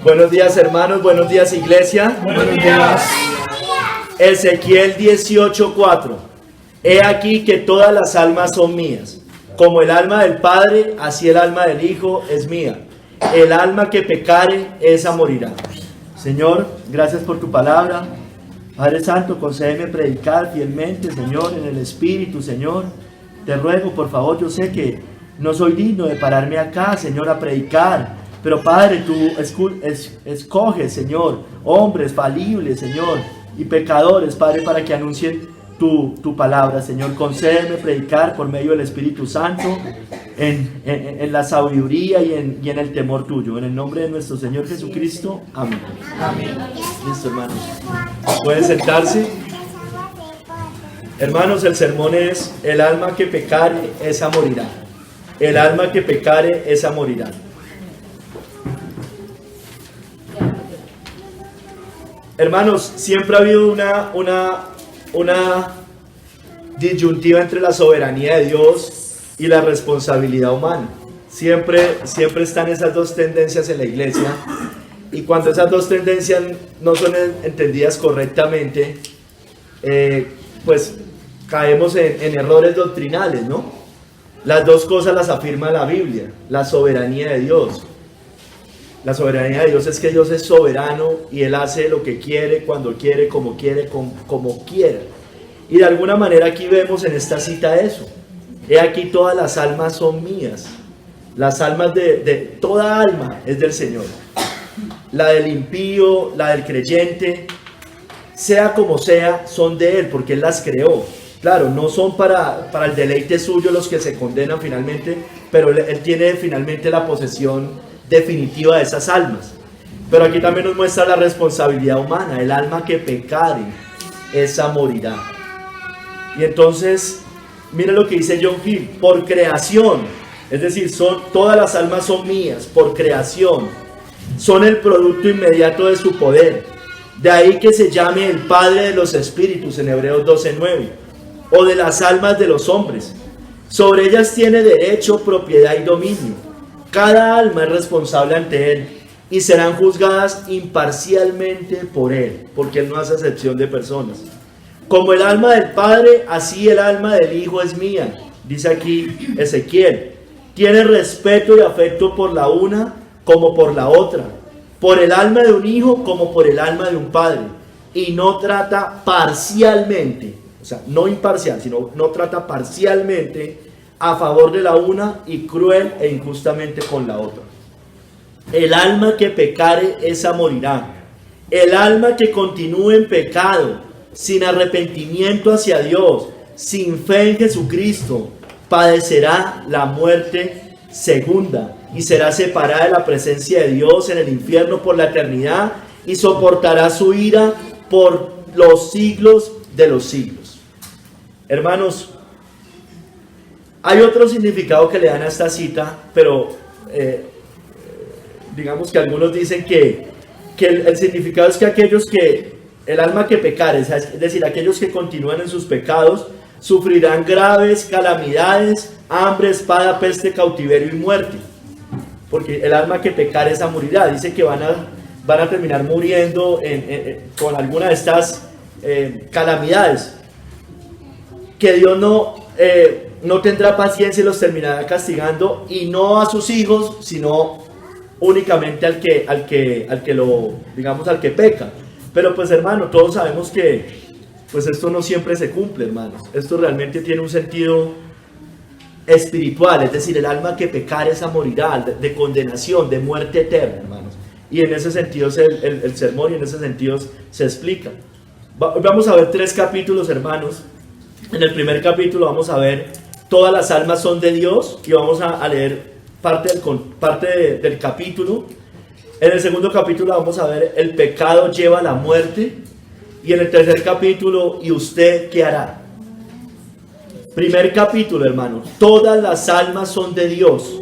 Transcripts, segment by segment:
Buenos días, hermanos, buenos días, iglesia. Buenos días. Ezequiel 18:4. He aquí que todas las almas son mías. Como el alma del Padre, así el alma del Hijo es mía. El alma que pecare, esa morirá. Señor, gracias por tu palabra. Padre Santo, concédeme predicar fielmente, Señor, en el Espíritu, Señor. Te ruego, por favor, yo sé que no soy digno de pararme acá, Señor, a predicar. Pero Padre, tú escoges, Señor, hombres falibles, Señor, y pecadores, Padre, para que anuncien tu palabra, Señor. Concédeme predicar por medio del Espíritu Santo en la sabiduría y en el temor tuyo. En el nombre de nuestro Señor Jesucristo. Amén. Amén. Listo, hermanos. Pueden sentarse. Hermanos, el sermón es: el alma que pecare, esa morirá. El alma que pecare, esa morirá. Hermanos, siempre ha habido una disyuntiva entre la soberanía de Dios y la responsabilidad humana. Siempre están esas dos tendencias en la iglesia, y cuando esas dos tendencias no son entendidas correctamente, pues caemos en errores doctrinales, ¿no? Las dos cosas las afirma la Biblia: la soberanía de Dios. La soberanía de Dios es que Dios es soberano y Él hace lo que quiere, cuando quiere, como quiera. Y de alguna manera aquí vemos en esta cita eso. He aquí todas las almas son mías. Las almas de toda alma es del Señor. La del impío, la del creyente, sea como sea, son de Él, porque Él las creó. Claro, no son para el deleite suyo los que se condenan finalmente, pero Él tiene finalmente la posesión definitiva de esas almas. Pero aquí también nos muestra la responsabilidad humana: el alma que pecare, esa morirá. Y entonces, miren lo que dice John Hill: por creación, es decir, todas las almas son mías, por creación, son el producto inmediato de su poder. De ahí que se llame el Padre de los Espíritus en Hebreos 12:9, o de las almas de los hombres. Sobre ellas tiene derecho, propiedad y dominio. Cada alma es responsable ante Él y serán juzgadas imparcialmente por Él, porque Él no hace excepción de personas. Como el alma del Padre, así el alma del Hijo es mía, dice aquí Ezequiel. Tiene respeto y afecto por la una como por la otra, por el alma de un hijo como por el alma de un padre, y no trata parcialmente, o sea, no imparcial, sino no trata parcialmente a favor de la una y cruel e injustamente con la otra. El alma que pecare, esa morirá. El alma que continúe en pecado, sin arrepentimiento hacia Dios, sin fe en Jesucristo, padecerá la muerte segunda y será separada de la presencia de Dios en el infierno por la eternidad, y soportará su ira por los siglos de los siglos. Hermanos, hay otro significado que le dan a esta cita, pero digamos que algunos dicen que el significado es que aquellos que, el alma que pecare, es decir, aquellos que continúan en sus pecados, sufrirán graves calamidades, hambre, espada, peste, cautiverio y muerte. Porque el alma que pecare, esa morirá. Dice que van a terminar muriendo con alguna de estas calamidades. Que Dios no tendrá paciencia y los terminará castigando, y no a sus hijos, sino únicamente al que peca. Pero pues, hermano, todos sabemos que pues esto no siempre se cumple, hermanos. Esto realmente tiene un sentido espiritual, es decir, el alma que pecare, esa morirá, de condenación, de muerte eterna, hermanos. Y en ese sentido es el sermón, y en ese sentido se explica. Vamos a ver 3 capítulos, hermanos. En el primer capítulo vamos a ver todas las almas son de Dios, y vamos a leer parte del capítulo. En el segundo capítulo vamos a ver el pecado lleva a la muerte, y en el tercer capítulo, ¿y usted qué hará? Primer capítulo, hermanos: todas las almas son de Dios.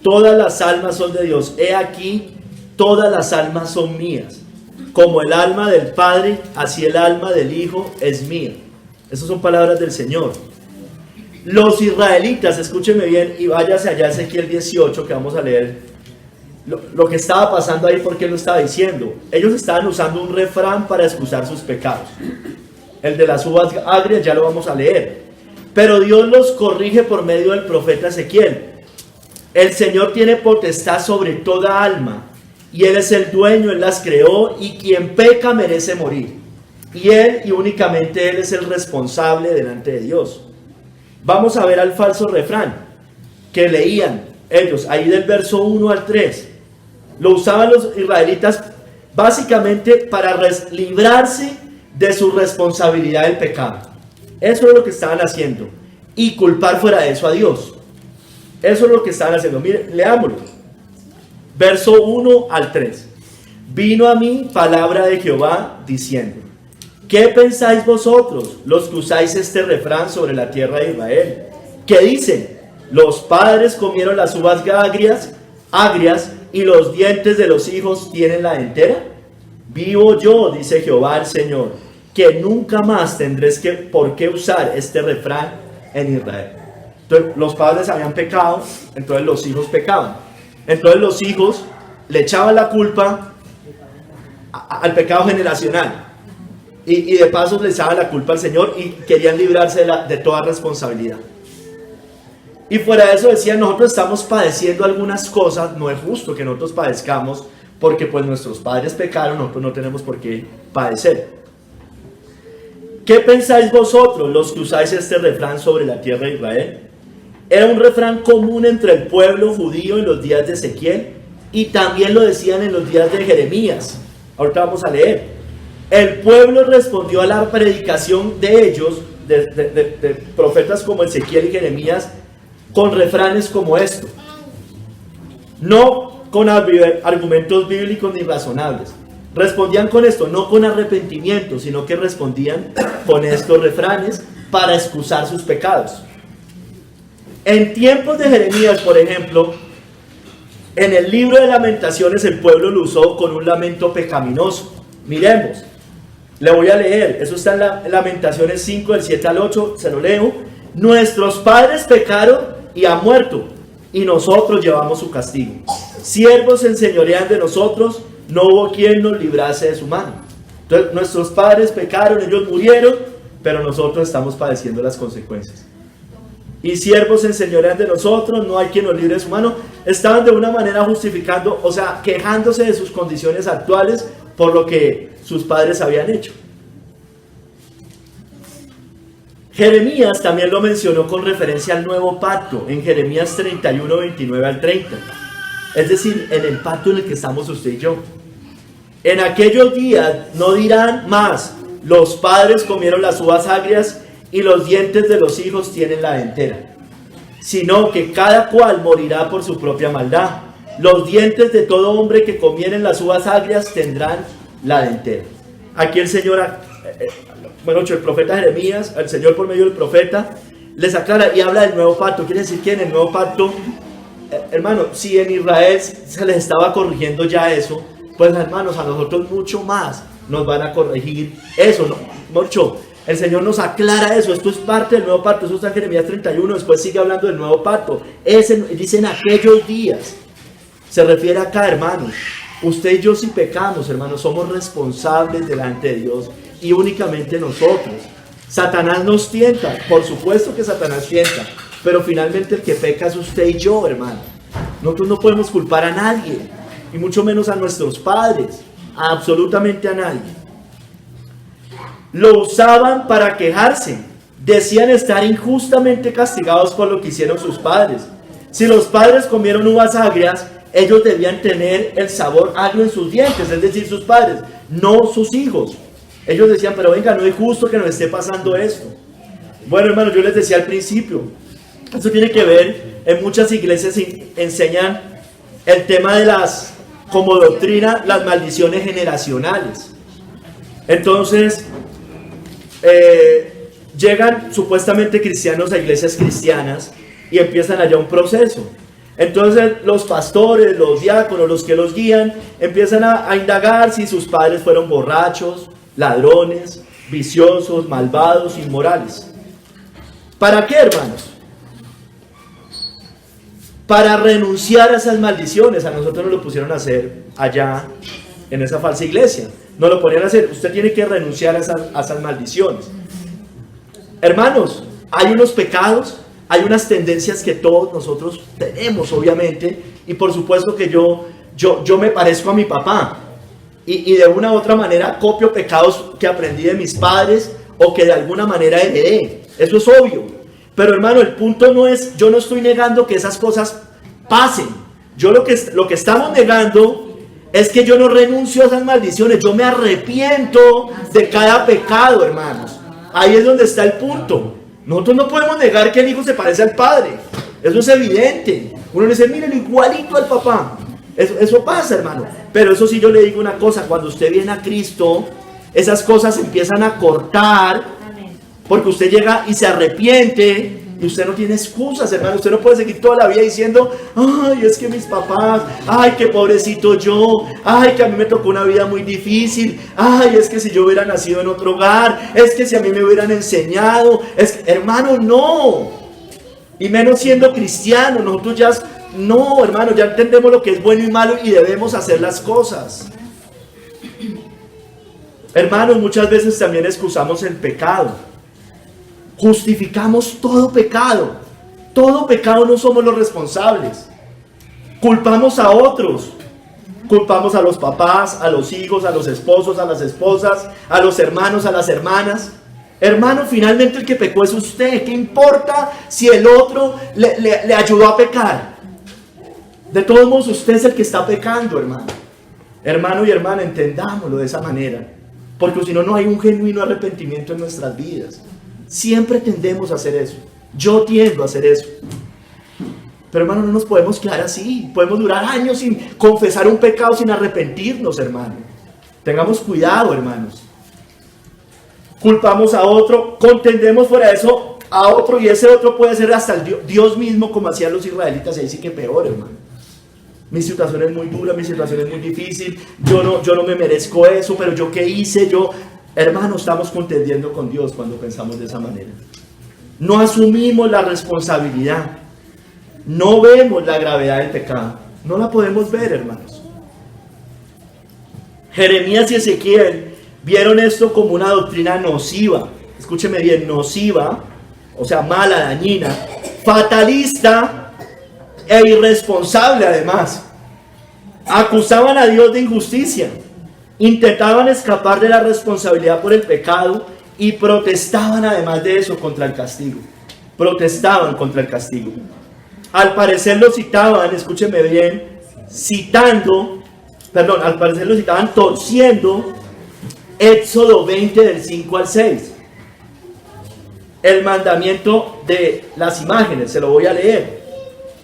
Todas las almas son de Dios. He aquí, todas las almas son mías. Como el alma del Padre, así el alma del Hijo es mía. Esas son palabras del Señor. Los israelitas, escúcheme bien y váyase allá a Ezequiel 18, que vamos a leer lo que estaba pasando ahí, ¿por qué lo estaba diciendo? Ellos estaban usando un refrán para excusar sus pecados. El de las uvas agrias ya lo vamos a leer. Pero Dios los corrige por medio del profeta Ezequiel. El Señor tiene potestad sobre toda alma, y Él es el dueño, Él las creó, y quien peca merece morir. Y Él, y únicamente Él, es el responsable delante de Dios. Vamos a ver al falso refrán que leían ellos, ahí del verso 1 al 3. Lo usaban los israelitas básicamente para librarse de su responsabilidad del pecado. Eso es lo que estaban haciendo. Y culpar fuera de eso a Dios. Eso es lo que estaban haciendo. Mire, leámoslo. Verso 1 al 3. Vino a mí palabra de Jehová diciendo: ¿qué pensáis vosotros, los que usáis este refrán sobre la tierra de Israel? ¿Qué dicen? Los padres comieron las uvas agrias, y los dientes de los hijos tienen la dentera. Vivo yo, dice Jehová el Señor, que nunca más tendréis por qué usar este refrán en Israel. Entonces, los padres habían pecado, entonces los hijos pecaban. Entonces los hijos le echaban la culpa al pecado generacional. Y de paso le echaban la culpa al Señor y querían librarse de toda responsabilidad. Y fuera de eso decían: nosotros estamos padeciendo algunas cosas, no es justo que nosotros padezcamos, porque pues nuestros padres pecaron, nosotros no tenemos por qué padecer. ¿Qué pensáis vosotros, los que usáis este refrán sobre la tierra de Israel? Era un refrán común entre el pueblo judío en los días de Ezequiel, y también lo decían en los días de Jeremías. Ahorita vamos a leer. El pueblo respondió a la predicación de ellos, de profetas como Ezequiel y Jeremías, con refranes como esto. No con argumentos bíblicos ni razonables. Respondían con esto, no con arrepentimiento, sino que respondían con estos refranes para excusar sus pecados. En tiempos de Jeremías, por ejemplo, en el libro de Lamentaciones, el pueblo lo usó con un lamento pecaminoso. Miremos, le voy a leer, eso está en Lamentaciones 5, del 7 al 8, se lo leo. Nuestros padres pecaron y han muerto, y nosotros llevamos su castigo. Siervos se enseñorean de nosotros, no hubo quien nos librase de su mano. Entonces, nuestros padres pecaron, ellos murieron, pero nosotros estamos padeciendo las consecuencias. Y siervos se enseñorean de nosotros, no hay quien nos libre de su mano. Estaban de una manera justificando, o sea, quejándose de sus condiciones actuales por lo que sus padres habían hecho. Jeremías también lo mencionó con referencia al nuevo pacto, en Jeremías 31, 29 al 30. Es decir, en el pacto en el que estamos usted y yo. En aquellos días no dirán más: los padres comieron las uvas agrias y los dientes de los hijos tienen la dentera, sino que cada cual morirá por su propia maldad. Los dientes de todo hombre que comieren las uvas agrias tendrán la dentera. Aquí el Señor, el profeta Jeremías, el Señor por medio del profeta, les aclara y habla del nuevo pacto. Quiere decir que en el nuevo pacto, hermano, si en Israel se les estaba corrigiendo ya eso, pues hermanos, a nosotros mucho más nos van a corregir eso, ¿no? Mucho. El Señor nos aclara eso, esto es parte del nuevo pacto, eso está en Jeremías 31, después sigue hablando del nuevo pacto. Dicen aquellos días, se refiere acá, hermanos. Usted y yo, si pecamos, hermanos, somos responsables delante de Dios, y únicamente nosotros. Satanás nos tienta, por supuesto que Satanás tienta, pero finalmente el que peca es usted y yo, hermano. Nosotros no podemos culpar a nadie, y mucho menos a nuestros padres, a absolutamente a nadie. Lo usaban para quejarse, decían estar injustamente castigados por lo que hicieron sus padres. Si los padres comieron uvas agrias, ellos debían tener el sabor agrio en sus dientes, es decir, sus padres, no sus hijos. Ellos decían: pero venga, no es justo que nos esté pasando esto. Bueno, hermanos, yo les decía al principio, esto tiene que ver, en muchas iglesias enseñan el tema de como doctrina, las maldiciones generacionales. Entonces, llegan supuestamente cristianos a iglesias cristianas y empiezan allá un proceso. Entonces los pastores, los diáconos, los que los guían, empiezan a indagar si sus padres fueron borrachos, ladrones, viciosos, malvados, inmorales. ¿Para qué, hermanos? para renunciar a esas maldiciones. A nosotros nos lo pusieron a hacer allá en esa falsa iglesia. Nos lo ponían a hacer. Usted tiene que renunciar a esas maldiciones. Hermanos, hay unos pecados, hay unas tendencias que todos nosotros tenemos, obviamente, y por supuesto que yo me parezco a mi papá, y de una u otra manera copio pecados que aprendí de mis padres o que de alguna manera heredé. Eso es obvio. Pero hermano, el punto no es, yo no estoy negando que esas cosas pasen. Lo que estamos negando es que yo no renuncio a esas maldiciones. Yo me arrepiento de cada pecado, hermanos. Ahí es donde está el punto. Nosotros no podemos negar que el hijo se parece al padre. Eso es evidente. Uno le dice, miren, igualito al papá. Eso pasa, hermano. Pero eso sí, yo le digo una cosa. Cuando usted viene a Cristo, esas cosas empiezan a cortar. Porque usted llega y se arrepiente. Y usted no tiene excusas, hermano. Usted no puede seguir toda la vida diciendo, ay, es que mis papás, ay, qué pobrecito yo, ay, que a mí me tocó una vida muy difícil, ay, es que si yo hubiera nacido en otro hogar, es que si a mí me hubieran enseñado, hermano, no. Y menos siendo cristiano, nosotros ya, no, hermano, ya entendemos lo que es bueno y malo y debemos hacer las cosas. Hermanos, muchas veces también excusamos el pecado. Justificamos todo pecado. Todo pecado no somos los responsables. Culpamos a otros. Culpamos a los papás, a los hijos, a los esposos, a las esposas, a los hermanos, a las hermanas. Hermano, finalmente el que pecó es usted. ¿Qué importa si el otro le ayudó a pecar? De todos modos, usted es el que está pecando, hermano. Hermano y hermana, entendámoslo de esa manera. Porque si no, no hay un genuino arrepentimiento en nuestras vidas. Siempre tendemos a hacer eso. Yo tiendo a hacer eso. Pero hermano, no nos podemos quedar así. Podemos durar años sin confesar un pecado, sin arrepentirnos, hermano. Tengamos cuidado, hermanos. Culpamos a otro, contendemos fuera de eso a otro, y ese otro puede ser hasta el Dios mismo, como hacían los israelitas. Ahí sí que peor, hermano. Mi situación es muy dura, mi situación es muy difícil. Yo no me merezco eso, pero yo qué hice, Hermano, estamos contendiendo con Dios cuando pensamos de esa manera. No asumimos la responsabilidad. No vemos la gravedad del pecado. No la podemos ver, hermanos. Jeremías y Ezequiel vieron esto como una doctrina nociva. Escúcheme bien, nociva, o sea, mala, dañina, fatalista e irresponsable además. Acusaban a Dios de injusticia. Intentaban escapar de la responsabilidad por el pecado y protestaban además de eso contra el castigo. Protestaban contra el castigo. Al parecer lo citaban, escúcheme bien, al parecer lo citaban torciendo Éxodo 20 del 5 al 6. El mandamiento de las imágenes, se lo voy a leer.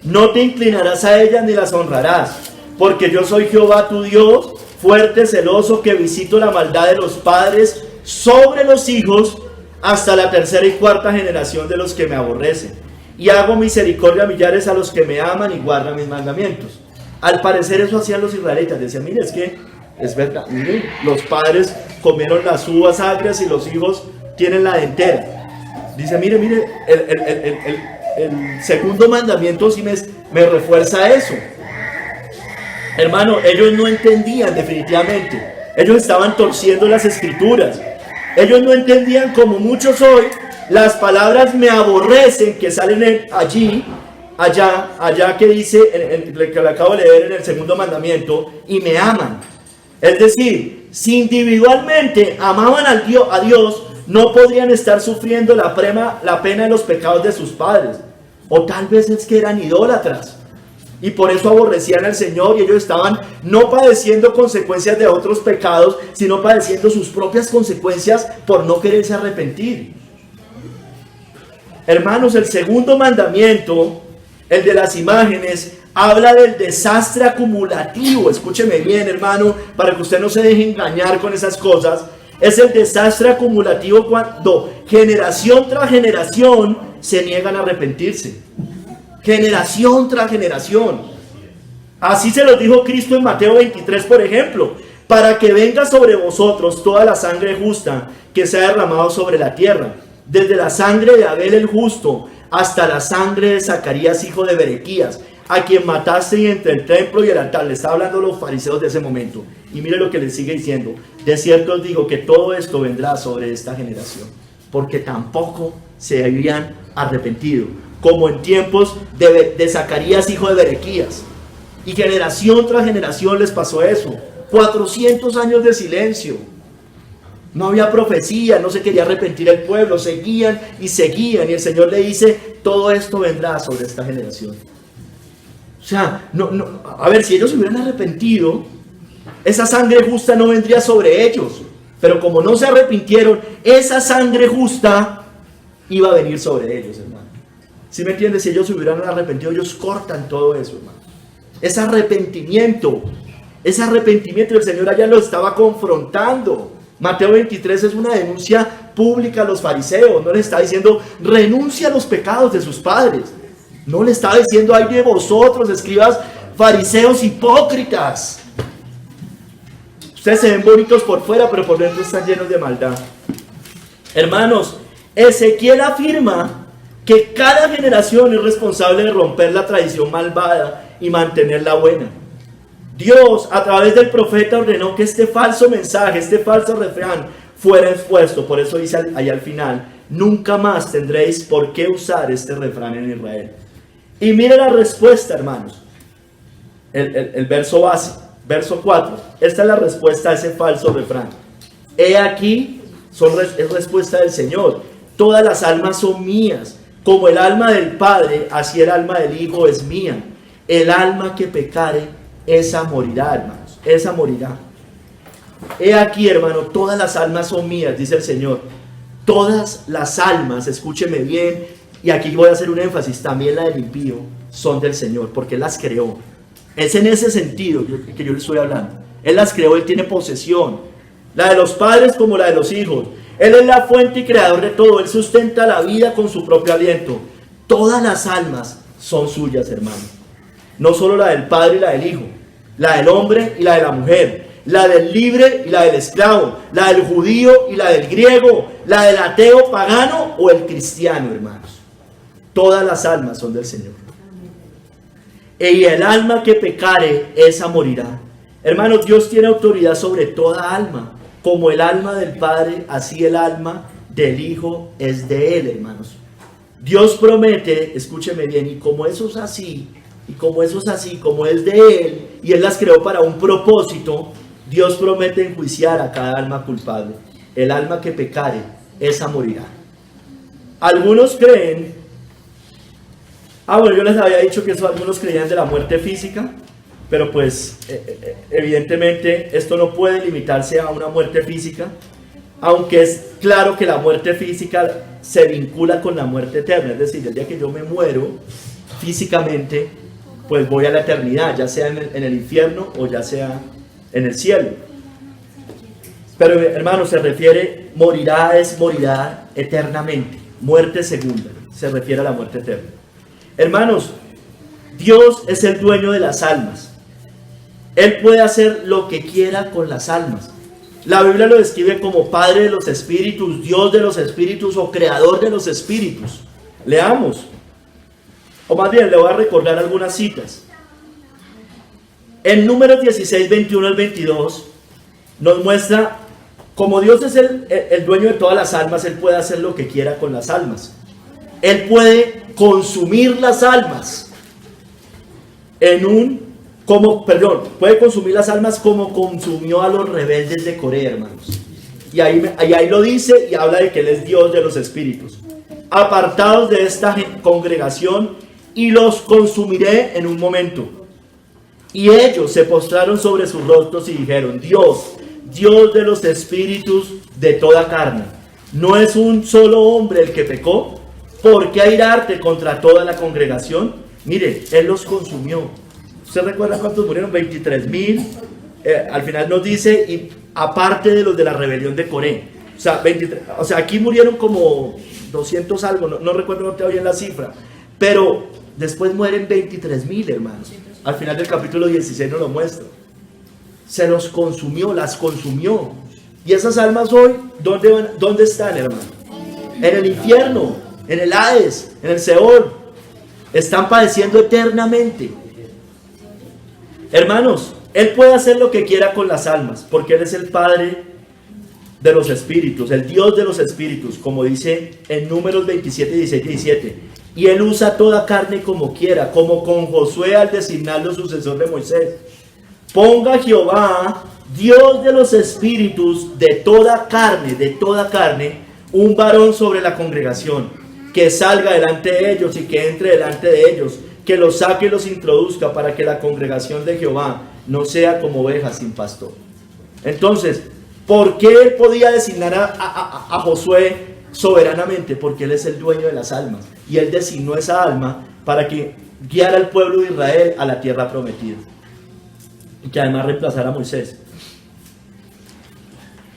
No te inclinarás a ellas ni las honrarás, porque yo soy Jehová tu Dios, fuerte, celoso, que visito la maldad de los padres sobre los hijos hasta la tercera y cuarta generación de los que me aborrecen. Y hago misericordia a millares a los que me aman y guardan mis mandamientos. Al parecer eso hacían los israelitas. Decían, mire, es que es verdad, mire, los padres comieron las uvas agrias y los hijos tienen la dentera. Dice, mire, el segundo mandamiento sí me refuerza eso. Hermano, ellos no entendían definitivamente. Ellos estaban torciendo las escrituras. Ellos no entendían, como muchos hoy, las palabras me aborrecen que salen allá que dice, que le acabo de leer en el segundo mandamiento, y me aman. Es decir, si individualmente amaban a Dios, no podrían estar sufriendo la pena de los pecados de sus padres. O tal vez es que eran idólatras. Y por eso aborrecían al Señor, y ellos estaban no padeciendo consecuencias de otros pecados, sino padeciendo sus propias consecuencias por no quererse arrepentir. Hermanos, el segundo mandamiento, el de las imágenes, habla del desastre acumulativo. Escúcheme bien, hermano, para que usted no se deje engañar con esas cosas. Es el desastre acumulativo cuando generación tras generación se niegan a arrepentirse. Generación tras generación. Así se los dijo Cristo en Mateo 23, por ejemplo: para que venga sobre vosotros toda la sangre justa que se ha derramado sobre la tierra, desde la sangre de Abel el justo hasta la sangre de Zacarías hijo de Berequías, a quien mataste entre el templo y el altar. Le está hablando a los fariseos de ese momento. Y mire lo que les sigue diciendo. De cierto os digo que todo esto vendrá sobre esta generación, porque tampoco se habían arrepentido, como en tiempos de Zacarías, hijo de Berequías. Y generación tras generación les pasó eso. 400 años de silencio. No había profecía, no se quería arrepentir el pueblo, seguían y seguían. Y el Señor le dice, todo esto vendrá sobre esta generación. O sea, a ver, si ellos se hubieran arrepentido, esa sangre justa no vendría sobre ellos. Pero como no se arrepintieron, esa sangre justa iba a venir sobre ellos, hermano. ¿Sí me entiendes? Si ellos se hubieran arrepentido, ellos cortan todo eso, hermano. Ese arrepentimiento, el Señor allá lo estaba confrontando. Mateo 23 es una denuncia pública a los fariseos. No le está diciendo, renuncia a los pecados de sus padres. No le está diciendo, ay de vosotros, escribas fariseos hipócritas. Ustedes se ven bonitos por fuera, pero por dentro están llenos de maldad. Hermanos, Ezequiel afirma que cada generación es responsable de romper la tradición malvada y mantenerla buena. Dios, a través del profeta, ordenó que este falso mensaje, este falso refrán, fuera expuesto. Por eso dice ahí al final, nunca más tendréis por qué usar este refrán en Israel. Y mire la respuesta, hermanos. El verso base, verso 4. Esta es la respuesta a ese falso refrán. He aquí, es respuesta del Señor. Todas las almas son mías. Como el alma del Padre, así el alma del Hijo es mía. El alma que pecare, esa morirá, hermanos. Esa morirá. He aquí, hermano, todas las almas son mías, dice el Señor. Todas las almas, escúcheme bien, y aquí voy a hacer un énfasis, también la del impío, son del Señor, porque Él las creó. Es en ese sentido que yo le estoy hablando. Él las creó, Él tiene posesión. La de los padres como la de los hijos. Él es la fuente y creador de todo. Él sustenta la vida con su propio aliento. Todas las almas son suyas, hermano. No solo la del padre y la del hijo. La del hombre y la de la mujer. La del libre y la del esclavo. La del judío y la del griego. La del ateo pagano o el cristiano, hermanos. Todas las almas son del Señor. Y el alma que pecare, esa morirá. Hermanos, Dios tiene autoridad sobre toda alma. Como el alma del Padre, así el alma del Hijo es de Él, hermanos. Dios promete, escúcheme bien, y como eso es así, como es de Él, y Él las creó para un propósito, Dios promete enjuiciar a cada alma culpable. El alma que pecare, esa morirá. Algunos creen, bueno, yo les había dicho que eso algunos creían de la muerte física, pero pues evidentemente esto no puede limitarse a una muerte física, aunque es claro que la muerte física se vincula con la muerte eterna. Es decir, el día que yo me muero físicamente, pues voy a la eternidad, ya sea en el infierno o ya sea en el cielo. Pero hermano, se refiere, morirá eternamente. Muerte segunda, se refiere a la muerte eterna. Hermanos, Dios es el dueño de las almas. Él puede hacer lo que quiera con las almas. La Biblia lo describe como Padre de los espíritus, Dios de los espíritus o Creador de los espíritus. Leamos. O más bien, le voy a recordar algunas citas. En Números 16, 21 al 22, nos muestra, como Dios es el dueño de todas las almas, Él puede hacer lo que quiera con las almas. Él puede consumir las almas puede consumir las almas como consumió a los rebeldes de Coré, hermanos. Y ahí lo dice y habla de que Él es Dios de los espíritus. Apartados de esta congregación y los consumiré en un momento. Y ellos se postraron sobre sus rostros y dijeron, Dios de los espíritus de toda carne, ¿no es un solo hombre el que pecó? ¿Por qué airarte contra toda la congregación? Mire, Él los consumió. ¿Usted recuerda cuántos murieron? 23,000. Al final nos dice, y aparte de los de la rebelión de Coré. O sea, aquí murieron como 200 algo, no recuerdo, no te oí en la cifra. Pero después mueren 23,000, hermanos. Al final del capítulo 16 nos lo muestra. Se los consumió, las consumió. Y esas almas hoy, ¿dónde están, hermano? En el infierno, en el Hades, en el Seol. Están padeciendo eternamente. Hermanos, Él puede hacer lo que quiera con las almas, porque Él es el Padre de los espíritus, el Dios de los espíritus, como dice en Números 27, 16 y 17. Y Él usa toda carne como quiera, como con Josué al designarlo sucesor de Moisés. Ponga Jehová, Dios de los espíritus, de toda carne, un varón sobre la congregación, que salga delante de ellos y que entre delante de ellos, que los saque y los introduzca, para que la congregación de Jehová no sea como ovejas sin pastor. Entonces, ¿por qué Él podía designar a Josué soberanamente? Porque Él es el dueño de las almas, y Él designó esa alma para que guiara al pueblo de Israel a la tierra prometida, y que además reemplazara a Moisés.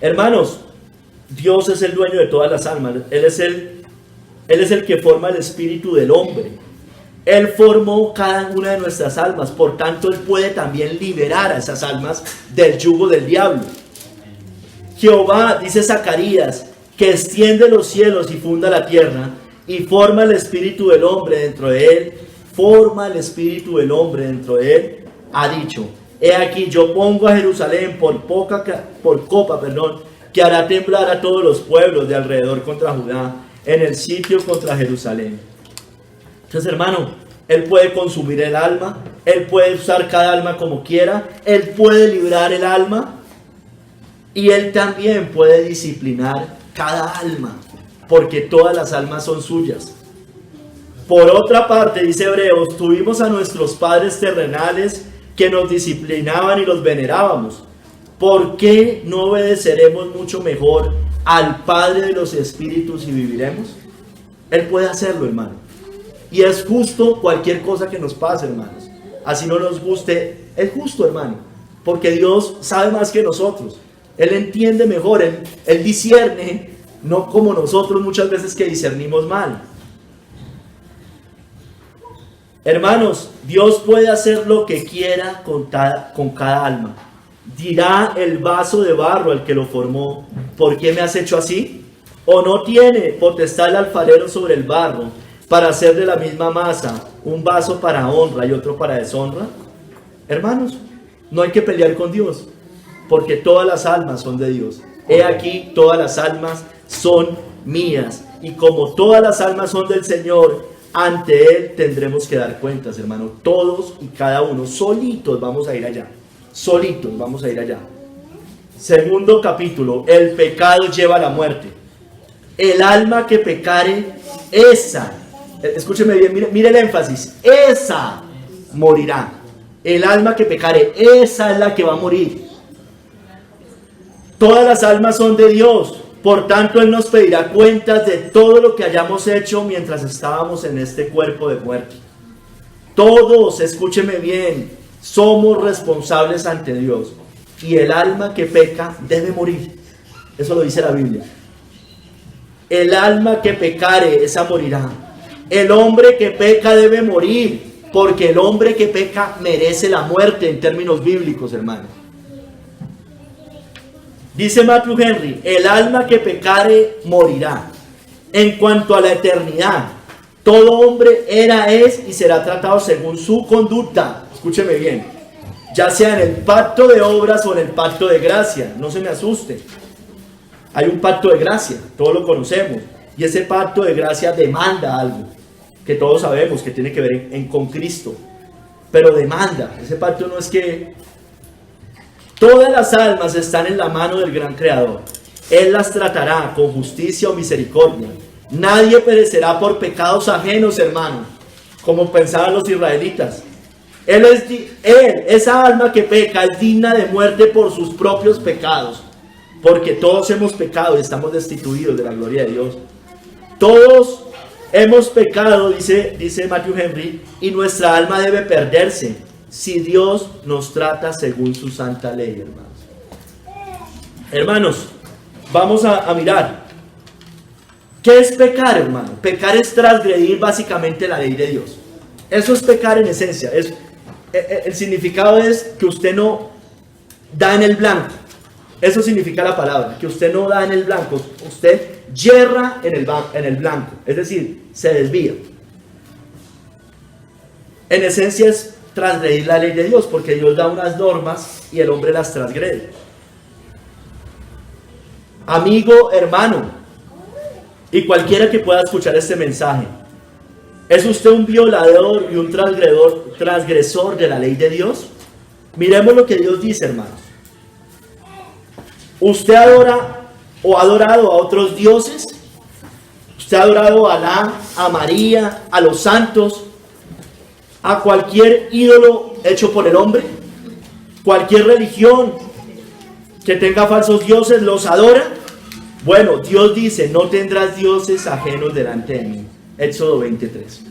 Hermanos, Dios es el dueño de todas las almas. Él es el que forma el espíritu del hombre. Él formó cada una de nuestras almas, por tanto Él puede también liberar a esas almas del yugo del diablo. Jehová, dice Zacarías, que extiende los cielos y funda la tierra, y forma el espíritu del hombre dentro de él, ha dicho: he aquí, yo pongo a Jerusalén por copa, que hará temblar a todos los pueblos de alrededor contra Judá, en el sitio contra Jerusalén. Entonces, hermano, Él puede consumir el alma, Él puede usar cada alma como quiera, Él puede librar el alma, y Él también puede disciplinar cada alma, porque todas las almas son suyas. Por otra parte, dice Hebreos, tuvimos a nuestros padres terrenales que nos disciplinaban y los venerábamos. ¿Por qué no obedeceremos mucho mejor al Padre de los espíritus y viviremos? Él puede hacerlo, hermano. Y es justo cualquier cosa que nos pase, hermanos. Así no nos guste, es justo, hermano, porque Dios sabe más que nosotros. Él entiende mejor, Él discierne, no como nosotros muchas veces que discernimos mal. Hermanos, Dios puede hacer lo que quiera con cada alma. Dirá el vaso de barro al que lo formó: ¿por qué me has hecho así? ¿O no tiene potestad el alfarero sobre el barro para hacer de la misma masa un vaso para honra y otro para deshonra? Hermanos, no hay que pelear con Dios, porque todas las almas son de Dios. He aquí, todas las almas son mías, y como todas las almas son del Señor, ante Él tendremos que dar cuentas, hermano. Todos y cada uno, solitos vamos a ir allá. Segundo capítulo: el pecado lleva a la muerte. El alma que pecare, esa, escúcheme bien, mire el énfasis, esa morirá. El alma que pecare, esa es la que va a morir. Todas las almas son de Dios, por tanto Él nos pedirá cuentas de todo lo que hayamos hecho mientras estábamos en este cuerpo de muerte. Todos, escúcheme bien, somos responsables ante Dios, y el alma que peca debe morir. Eso lo dice la Biblia. El alma que pecare, esa morirá. El hombre que peca debe morir, porque el hombre que peca merece la muerte en términos bíblicos, hermano. Dice Matthew Henry: el alma que pecare morirá. En cuanto a la eternidad, todo hombre era, es y será tratado según su conducta. Escúcheme bien, ya sea en el pacto de obras o en el pacto de gracia. No se me asuste. Hay un pacto de gracia, todos lo conocemos, y ese pacto de gracia demanda algo que todos sabemos que tiene que ver con Cristo, pero demanda. Ese pacto no es que todas las almas están en la mano del gran Creador. Él las tratará con justicia o misericordia. Nadie perecerá por pecados ajenos, hermano, como pensaban los israelitas. Esa alma que peca es digna de muerte por sus propios pecados, porque todos hemos pecado y estamos destituidos de la gloria de Dios. Todos hemos pecado, dice Matthew Henry, y nuestra alma debe perderse si Dios nos trata según su santa ley, hermanos. Hermanos, vamos a mirar. ¿Qué es pecar, hermano? Pecar es transgredir básicamente la ley de Dios. Eso es pecar en esencia. El significado es que usted no da en el blanco. Eso significa la palabra, que usted no da en el blanco. Usted yerra en el blanco, es decir, se desvía. En esencia es transgredir la ley de Dios, porque Dios da unas normas y el hombre las transgrede. Amigo, hermano, y cualquiera que pueda escuchar este mensaje, ¿es usted un violador y un transgresor de la ley de Dios? Miremos lo que Dios dice, hermanos. ¿Usted adora o ha adorado a otros dioses? ¿Usted ha adorado a Alá, a María, a los santos, a cualquier ídolo hecho por el hombre? ¿Cualquier religión que tenga falsos dioses los adora? Bueno, Dios dice, no tendrás dioses ajenos delante de mí. Éxodo 23.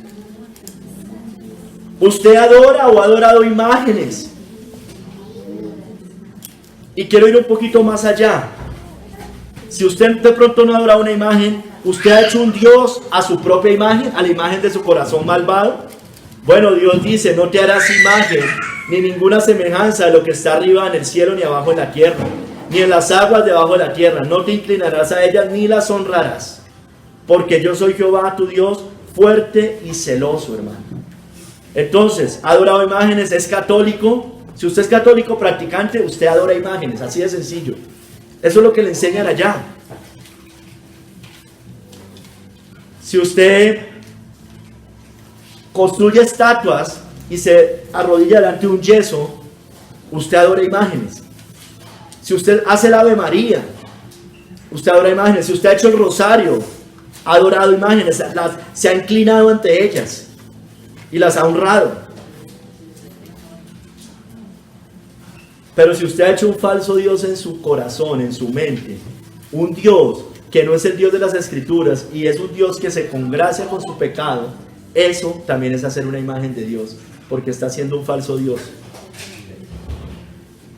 ¿Usted adora o ha adorado imágenes? Y quiero ir un poquito más allá. Si usted de pronto no adora una imagen, ¿usted ha hecho un Dios a su propia imagen, a la imagen de su corazón malvado? Bueno, Dios dice, no te harás imagen, ni ninguna semejanza de lo que está arriba en el cielo, ni abajo en la tierra, ni en las aguas debajo de la tierra. No te inclinarás a ellas, ni las honrarás, porque yo soy Jehová, tu Dios, fuerte y celoso, hermano. Entonces, ¿ha adorado imágenes? ¿Es católico? Si usted es católico practicante, usted adora imágenes, así de sencillo. Eso es lo que le enseñan allá. Si usted construye estatuas y se arrodilla delante de un yeso, usted adora imágenes. Si usted hace el Ave María, usted adora imágenes. Si usted ha hecho el rosario, ha adorado imágenes, se ha inclinado ante ellas y las ha honrado. Pero si usted ha hecho un falso Dios en su corazón, en su mente, un Dios que no es el Dios de las Escrituras y es un Dios que se congracia con su pecado, eso también es hacer una imagen de Dios, porque está haciendo un falso Dios.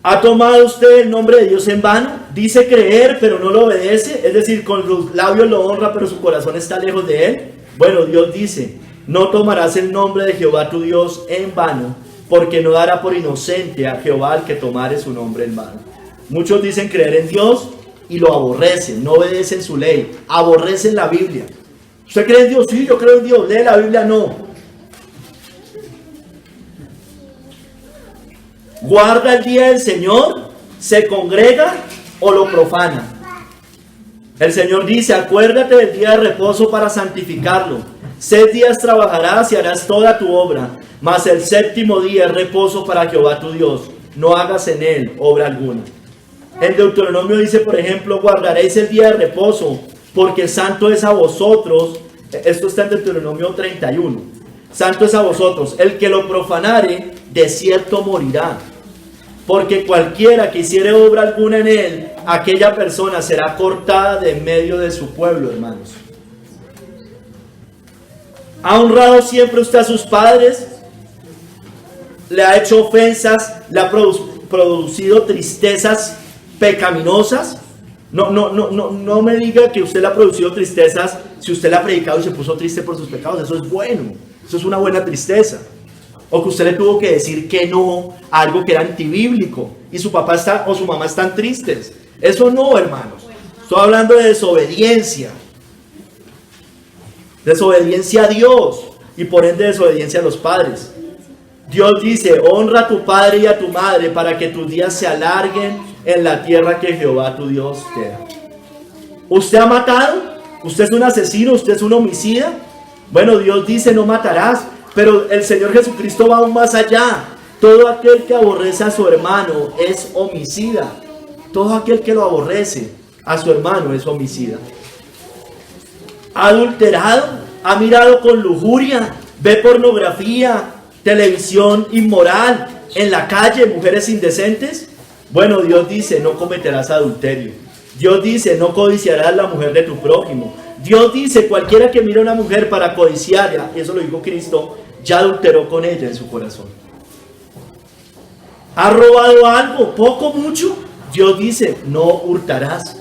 ¿Ha tomado usted el nombre de Dios en vano? Dice creer, pero no lo obedece, es decir, con los labios lo honra, pero su corazón está lejos de él. Bueno, Dios dice, no tomarás el nombre de Jehová tu Dios en vano, porque no dará por inocente a Jehová al que tomare su nombre en vano. Muchos dicen creer en Dios y lo aborrecen, no obedecen su ley, aborrecen la Biblia. ¿Usted cree en Dios? Sí, yo creo en Dios. ¿Lee la Biblia? No. ¿Guarda el día del Señor? ¿Se congrega o lo profana? El Señor dice, acuérdate del día de reposo para santificarlo. 6 días trabajarás y harás toda tu obra, mas el 7º día es reposo para Jehová tu Dios. No hagas en él obra alguna. En Deuteronomio dice, por ejemplo, guardaréis el día de reposo, porque santo es a vosotros. Esto está en Deuteronomio 31. Santo es a vosotros. El que lo profanare, de cierto morirá. Porque cualquiera que hiciere obra alguna en él, aquella persona será cortada de en medio de su pueblo, hermanos. ¿Ha honrado siempre usted a sus padres? ¿Le ha hecho ofensas? ¿Le ha producido tristezas pecaminosas? No me diga que usted le ha producido tristezas si usted le ha predicado y se puso triste por sus pecados. Eso es bueno, eso es una buena tristeza. O que usted le tuvo que decir que no a algo que era antibíblico y su papá o su mamá están tristes. Eso no, hermanos. Estoy hablando de desobediencia. Desobediencia a Dios y por ende desobediencia a los padres. Dios dice, honra a tu padre y a tu madre para que tus días se alarguen en la tierra que Jehová tu Dios te da. ¿Usted ha matado? ¿Usted es un asesino? ¿Usted es un homicida? Bueno, Dios dice, no matarás, pero el Señor Jesucristo va aún más allá. Todo aquel que aborrece a su hermano es homicida. Todo aquel que lo aborrece a su hermano es homicida. ¿Ha adulterado? ¿Ha mirado con lujuria? ¿Ve pornografía? ¿Televisión inmoral? ¿En la calle mujeres indecentes? Bueno, Dios dice, no cometerás adulterio. Dios dice, no codiciarás la mujer de tu prójimo. Dios dice, cualquiera que mire a una mujer para codiciarla, y eso lo dijo Cristo, ya adulteró con ella en su corazón. ¿Ha robado algo? ¿Poco, mucho? Dios dice, no hurtarás.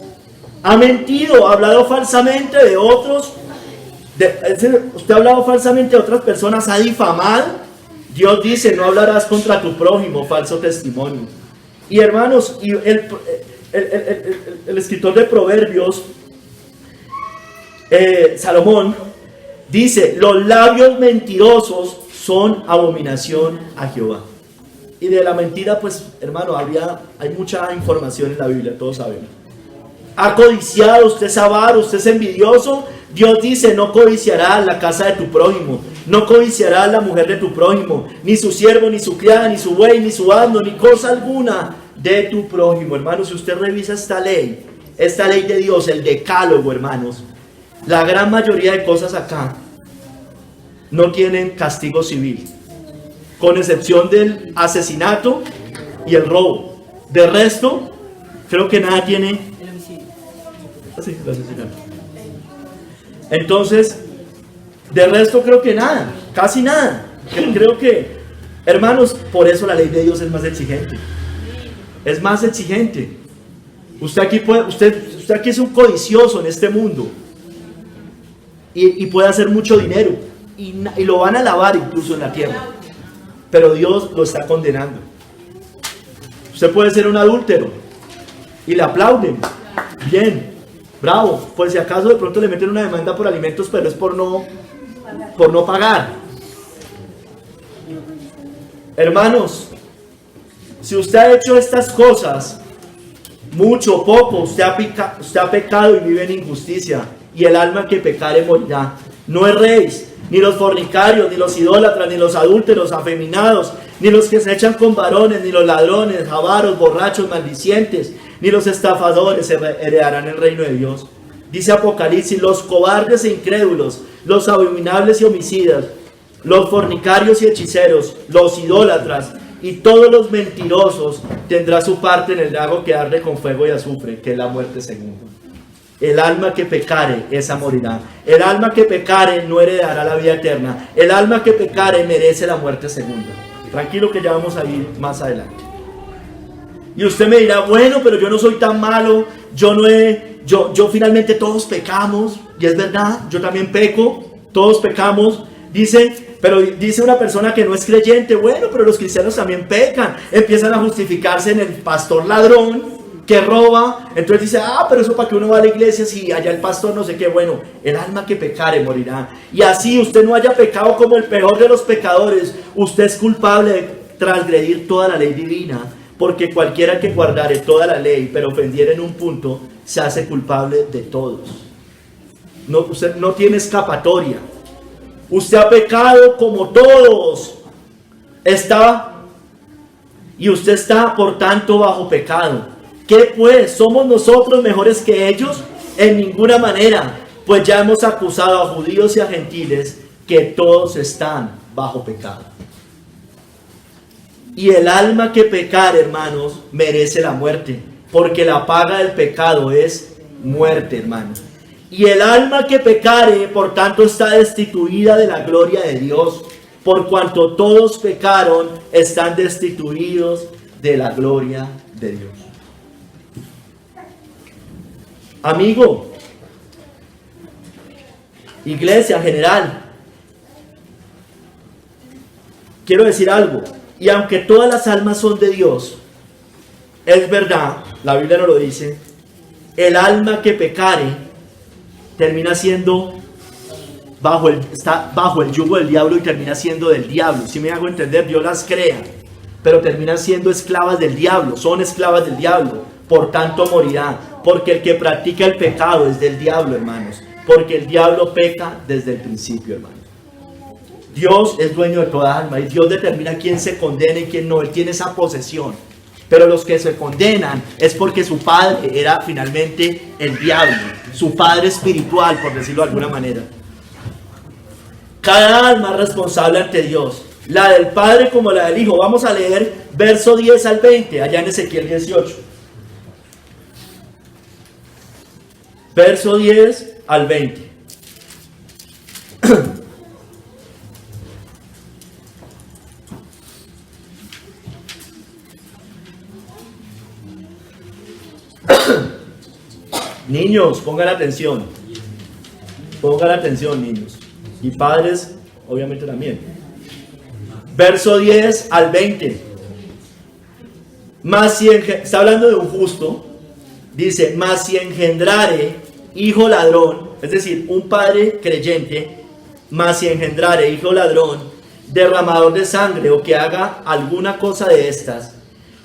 ¿Ha mentido? ¿Ha hablado falsamente de otros? ¿Usted ha hablado falsamente de otras personas? ¿Ha difamado? Dios dice, no hablarás contra tu prójimo, falso testimonio. Y hermanos, el escritor de Proverbios, Salomón, dice, los labios mentirosos son abominación a Jehová. Y de la mentira, pues, hermano, hay mucha información en la Biblia, todos sabemos. Ha codiciado, usted es avaro, usted es envidioso. Dios dice, no codiciarás la casa de tu prójimo, no codiciarás la mujer de tu prójimo, ni su siervo, ni su criada, ni su buey, ni su asno, ni cosa alguna de tu prójimo. Hermanos, si usted revisa esta ley de Dios, el decálogo, hermanos, la gran mayoría de cosas acá no tienen castigo civil, con excepción del asesinato y el robo. De resto, creo que nada tiene. El homicidio. Sí, el asesinato. Entonces, de resto creo que nada, casi nada. Creo que, hermanos, por eso la ley de Dios es más exigente. Es más exigente. Usted aquí es un codicioso en este mundo y puede hacer mucho dinero y lo van a alabar incluso en la tierra, pero Dios lo está condenando. Usted puede ser un adúltero y le aplauden, bien, bravo, pues si acaso de pronto le meten una demanda por alimentos, pero es por no pagar. Hermanos, si usted ha hecho estas cosas, mucho o poco, usted ha pecado y vive en injusticia, y el alma que pecare morirá. No erréis, ni los fornicarios, ni los idólatras, ni los adúlteros, afeminados, ni los que se echan con varones, ni los ladrones, avaros, borrachos, maldicientes, ni los estafadores heredarán el reino de Dios. Dice Apocalipsis, los cobardes e incrédulos, los abominables y homicidas, los fornicarios y hechiceros, los idólatras y todos los mentirosos tendrá su parte en el lago que arde con fuego y azufre, que es la muerte segunda. El alma que pecare, esa morirá. El alma que pecare no heredará la vida eterna. El alma que pecare merece la muerte segunda. Tranquilo que ya vamos a ir más adelante. Y usted me dirá, bueno, pero yo no soy tan malo, yo finalmente todos pecamos, y es verdad, yo también peco, todos pecamos. Pero dice una persona que no es creyente, bueno, pero los cristianos también pecan, empiezan a justificarse en el pastor ladrón que roba, entonces dice, pero eso para que uno va a la iglesia si allá el pastor no sé qué. Bueno, el alma que pecare morirá. Y así usted no haya pecado como el peor de los pecadores, usted es culpable de transgredir toda la ley divina, porque cualquiera que guardare toda la ley, pero ofendiera en un punto, se hace culpable de todos. No, usted no tiene escapatoria. Usted ha pecado como todos. Y usted está, por tanto, bajo pecado. ¿Qué pues? ¿Somos nosotros mejores que ellos? En ninguna manera, pues ya hemos acusado a judíos y a gentiles que todos están bajo pecado. Y el alma que pecare, hermanos, merece la muerte, porque la paga del pecado es muerte, hermanos. Y el alma que pecare, por tanto, está destituida de la gloria de Dios, por cuanto todos pecaron, están destituidos de la gloria de Dios. Amigo, iglesia en general, quiero decir algo, y aunque todas las almas son de Dios, es verdad, la Biblia no lo dice, el alma que pecare termina siendo está bajo el yugo del diablo y termina siendo del diablo. Si me hago entender, Dios las crea, pero terminan siendo esclavas del diablo, son esclavas del diablo, por tanto morirá, porque el que practica el pecado es del diablo, hermanos, porque el diablo peca desde el principio, hermanos. Dios es dueño de toda alma y Dios determina quién se condena y quién no. Él tiene esa posesión. Pero los que se condenan es porque su padre era finalmente el diablo, su padre espiritual, por decirlo de alguna manera. Cada alma es responsable ante Dios, la del Padre como la del Hijo. Vamos a leer verso 10 al 20, allá en Ezequiel 18. Verso 10 al 20. Niños, pongan atención. Pongan atención, niños. Y padres, obviamente también. Verso 10 al 20. Está hablando de un justo. Dice, mas si engendrare hijo ladrón, es decir, un padre creyente, mas si engendrare hijo ladrón, derramador de sangre, o que haga alguna cosa de estas,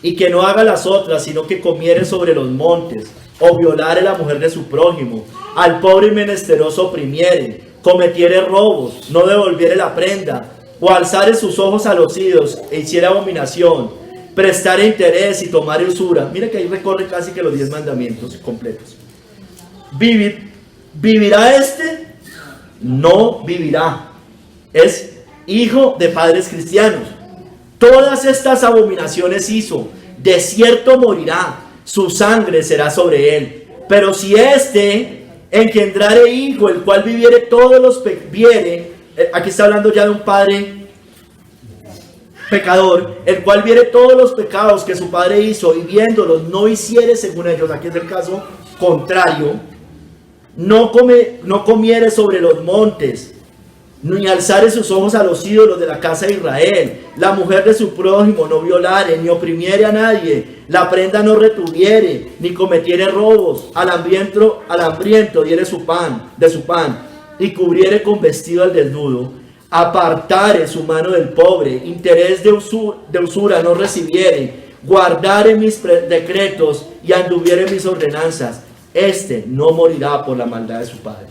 y que no haga las otras, sino que comiere sobre los montes, o violare la mujer de su prójimo, al pobre y menesteroso oprimiere, cometiere robos, no devolviere la prenda, o alzare sus ojos a los ídolos, e hiciera abominación, prestare interés y tomare usura. Mira que ahí recorre casi que los 10 mandamientos completos. ¿Vivirá este? No vivirá. Es hijo de padres cristianos. Todas estas abominaciones hizo, de cierto morirá, su sangre será sobre él. Pero si éste engendrare hijo, el cual viviere todos los aquí está hablando ya de un padre pecador, el cual viere todos los pecados que su padre hizo, y viéndolos no hiciere según ellos, aquí es el caso contrario, no comiere sobre los montes, ni alzare sus ojos a los ídolos de la casa de Israel, la mujer de su prójimo no violare, ni oprimiere a nadie, la prenda no retuviere, ni cometiere robos, al hambriento diere de su pan, y cubriere con vestido al desnudo, apartare su mano del pobre, interés de usura no recibiere, guardare mis decretos y anduviere mis ordenanzas, este no morirá por la maldad de su padre,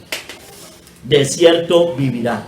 de cierto vivirá.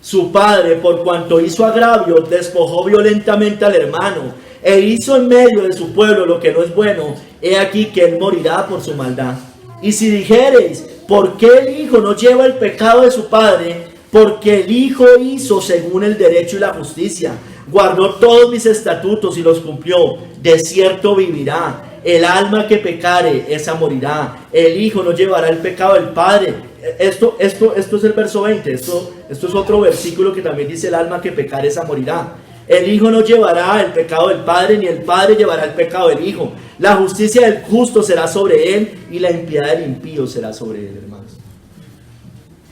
Su padre, por cuanto hizo agravio, despojó violentamente al hermano, e hizo en medio de su pueblo lo que no es bueno, he aquí que él morirá por su maldad. Y si dijereis, ¿por qué el hijo no lleva el pecado de su padre? Porque el hijo hizo según el derecho y la justicia, guardó todos mis estatutos y los cumplió, de cierto vivirá. El alma que pecare, esa morirá. El hijo no llevará el pecado del padre. Esto es el verso 20, esto es otro versículo que también dice: el alma que pecare, esa morirá. El hijo no llevará el pecado del padre, ni el padre llevará el pecado del hijo. La justicia del justo será sobre él, y la impiedad del impío será sobre él, hermanos.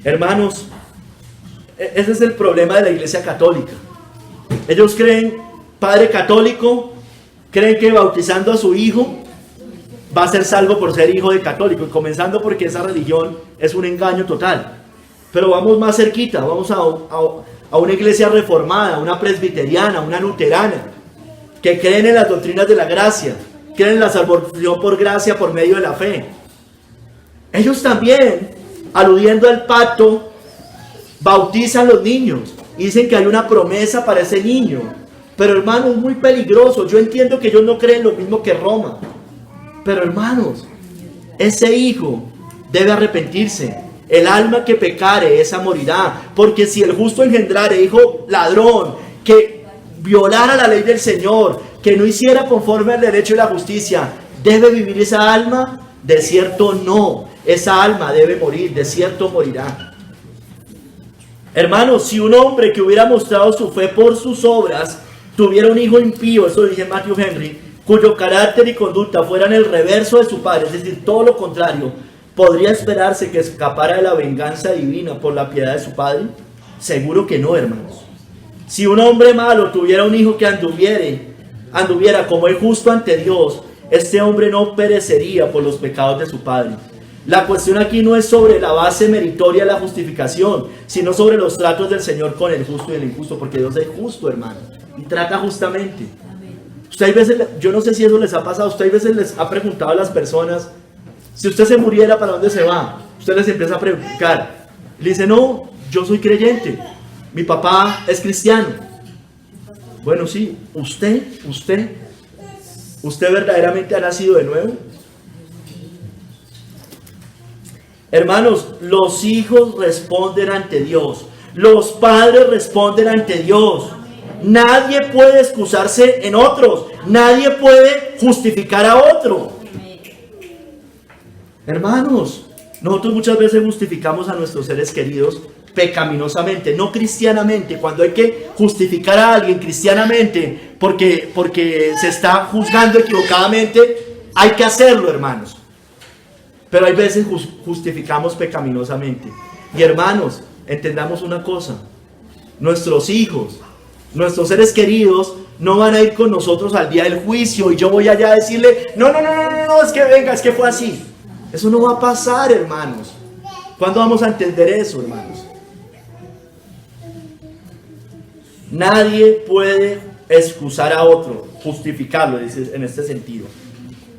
Hermanos, ese es el problema de la iglesia católica. Ellos creen, padre católico, creen que bautizando a su hijo va a ser salvo por ser hijo de católico, y comenzando porque esa religión es un engaño total. Pero vamos más cerquita, vamos a una iglesia reformada, una presbiteriana, una luterana, que creen en las doctrinas de la gracia, creen en la salvación por gracia por medio de la fe. Ellos también, aludiendo al pacto, bautizan los niños y dicen que hay una promesa para ese niño. Pero hermanos, es muy peligroso. Yo entiendo que ellos no creen lo mismo que Roma, pero hermanos, ese hijo debe arrepentirse. El alma que pecare, esa morirá. Porque si el justo engendrare hijo ladrón, que violara la ley del Señor, que no hiciera conforme al derecho y la justicia, ¿debe vivir esa alma? De cierto no. Esa alma debe morir, de cierto morirá. Hermanos, si un hombre que hubiera mostrado su fe por sus obras tuviera un hijo impío, eso dice Matthew Henry, cuyo carácter y conducta fueran el reverso de su padre, es decir, todo lo contrario, ¿podría esperarse que escapara de la venganza divina por la piedad de su padre? Seguro que no, hermanos. Si un hombre malo tuviera un hijo que anduviera como el justo ante Dios, este hombre no perecería por los pecados de su padre. La cuestión aquí no es sobre la base meritoria de la justificación, sino sobre los tratos del Señor con el justo y el injusto, porque Dios es justo, hermano, y trata justamente. Usted hay veces, yo no sé si eso les ha pasado, usted hay veces les ha preguntado a las personas: si usted se muriera, ¿para dónde se va? Usted les empieza a preguntar, le dice: no, yo soy creyente, mi papá es cristiano. Bueno, sí, usted verdaderamente ha nacido de nuevo. Hermanos, los hijos responden ante Dios, los padres responden ante Dios. Nadie puede excusarse en otros, nadie puede justificar a otro. Hermanos, nosotros muchas veces justificamos a nuestros seres queridos pecaminosamente, no cristianamente. Cuando hay que justificar a alguien cristianamente porque se está juzgando equivocadamente, hay que hacerlo, hermanos. Pero hay veces justificamos pecaminosamente. Y hermanos, entendamos una cosa: nuestros hijos, nuestros seres queridos no van a ir con nosotros al día del juicio y yo voy allá a decirle: no, es que venga, es que fue así. Eso no va a pasar, hermanos. ¿Cuándo vamos a entender eso, hermanos? Nadie puede excusar a otro, justificarlo, dice en este sentido.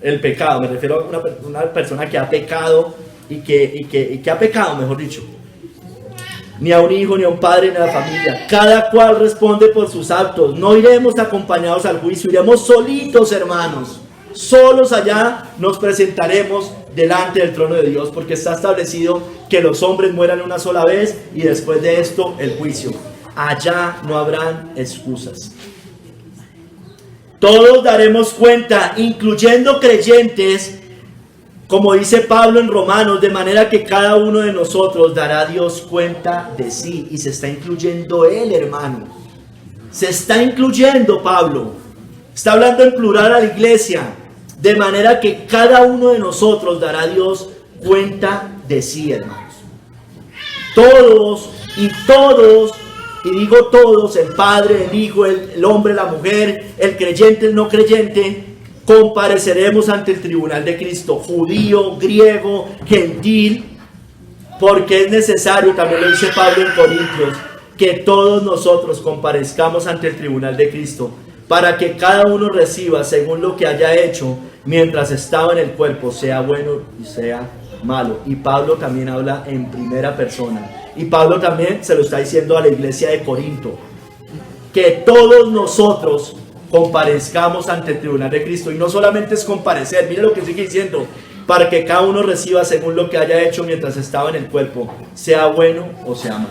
El pecado, me refiero a una persona que ha pecado y que ha pecado, mejor dicho. Ni a un hijo, ni a un padre, ni a la familia. Cada cual responde por sus actos. No iremos acompañados al juicio, iremos solitos, hermanos. Solos allá nos presentaremos delante del trono de Dios, porque está establecido que los hombres mueran una sola vez y después de esto el juicio. Allá no habrán excusas. Todos daremos cuenta, incluyendo creyentes, como dice Pablo en Romanos, de manera que cada uno de nosotros dará a Dios cuenta de sí. Y se está incluyendo él, hermano. Se está incluyendo Pablo. Está hablando en plural a la iglesia. De manera que cada uno de nosotros dará a Dios cuenta de sí, hermanos. Todos, y digo todos, el Padre, el Hijo, el hombre, la mujer, el creyente, el no creyente, compareceremos ante el tribunal de Cristo, judío, griego, gentil, porque es necesario, también lo dice Pablo en Corintios, que todos nosotros comparezcamos ante el tribunal de Cristo, para que cada uno reciba según lo que haya hecho mientras estaba en el cuerpo, sea bueno y sea malo. Y Pablo también habla en primera persona. Y Pablo también se lo está diciendo a la iglesia de Corinto, que todos nosotros comparezcamos ante el tribunal de Cristo. Y no solamente es comparecer, mire lo que sigue diciendo, para que cada uno reciba según lo que haya hecho mientras estaba en el cuerpo, sea bueno o sea malo.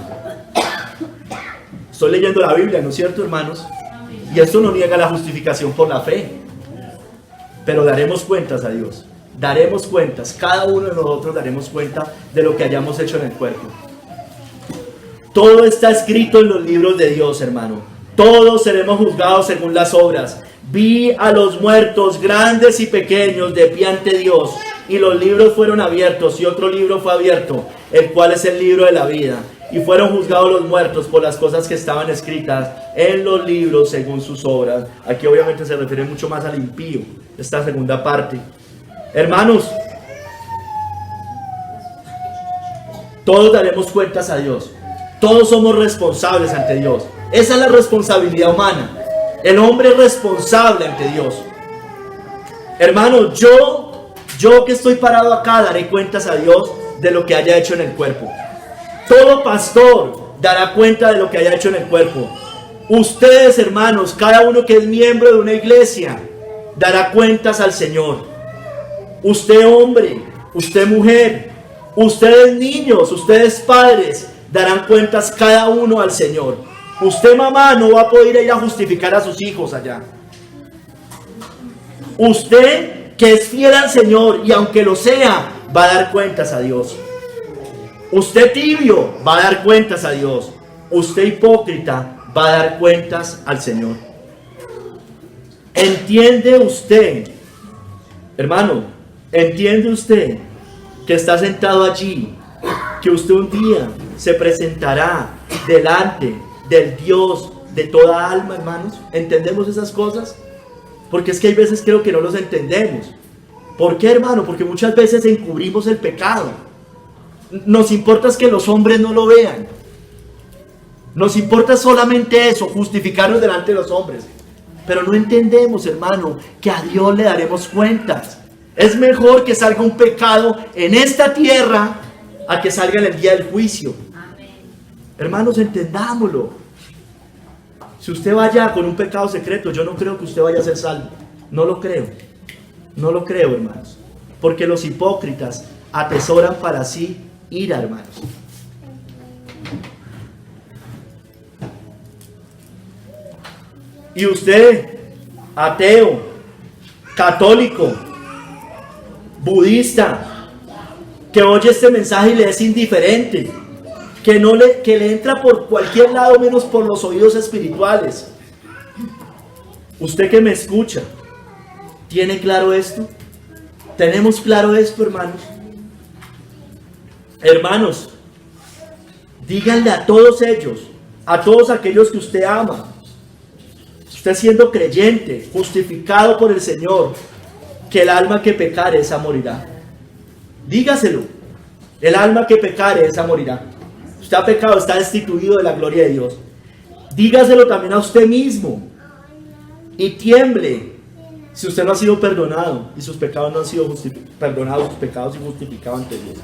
Estoy leyendo la Biblia, ¿no es cierto, hermanos? Y esto no niega la justificación por la fe, pero daremos cuentas a Dios. Daremos cuentas, cada uno de nosotros daremos cuenta de lo que hayamos hecho en el cuerpo. Todo está escrito en los libros de Dios, hermano. Todos seremos juzgados según las obras. Vi a los muertos, grandes y pequeños, de pie ante Dios, y los libros fueron abiertos, y otro libro fue abierto, el cual es el libro de la vida. Y fueron juzgados los muertos por las cosas que estaban escritas en los libros según sus obras. Aquí obviamente se refiere mucho más al impío, esta segunda parte. Hermanos, todos daremos cuentas a Dios. Todos somos responsables ante Dios. Esa es la responsabilidad humana. El hombre es responsable ante Dios. Hermanos, yo que estoy parado acá daré cuentas a Dios de lo que haya hecho en el cuerpo. Todo pastor dará cuenta de lo que haya hecho en el cuerpo. Ustedes, hermanos, cada uno que es miembro de una iglesia, dará cuentas al Señor. Usted hombre, usted mujer, ustedes niños, ustedes padres, darán cuentas cada uno al Señor. Usted mamá no va a poder ir a justificar a sus hijos allá. Usted que es fiel al Señor y aunque lo sea, va a dar cuentas a Dios. Usted tibio va a dar cuentas a Dios. Usted hipócrita va a dar cuentas al Señor. ¿Entiende usted, hermano? ¿Entiende usted que está sentado allí? Que usted un día se presentará delante del Dios de toda alma, hermanos. ¿Entendemos esas cosas? Porque es que hay veces creo que no los entendemos. ¿Por qué, hermano? Porque muchas veces encubrimos el pecado. Nos importa es que los hombres no lo vean. Nos importa solamente eso, justificarnos delante de los hombres. Pero no entendemos, hermano, que a Dios le daremos cuentas. Es mejor que salga un pecado en esta tierra a que salga en el día del juicio. Amén. Hermanos, entendámoslo. Si usted vaya con un pecado secreto, yo no creo que usted vaya a ser salvo. No lo creo. No lo creo, hermanos. Porque los hipócritas atesoran para sí ira, hermanos. Y usted, ateo, católico, budista, que oye este mensaje y le es indiferente, que le entra por cualquier lado menos por los oídos espirituales. Usted que me escucha, ¿tiene claro esto? ¿Tenemos claro esto, hermanos? Hermanos, díganle a todos ellos, a todos aquellos que usted ama, usted siendo creyente, justificado por el Señor, que el alma que pecare, esa morirá. Dígaselo, el alma que pecare, esa morirá. Usted ha pecado, está destituido de la gloria de Dios. dígaselo también a usted mismo y tiemble si usted no ha sido perdonado y sus pecados no han sido perdonados, sus pecados y justificados ante Dios.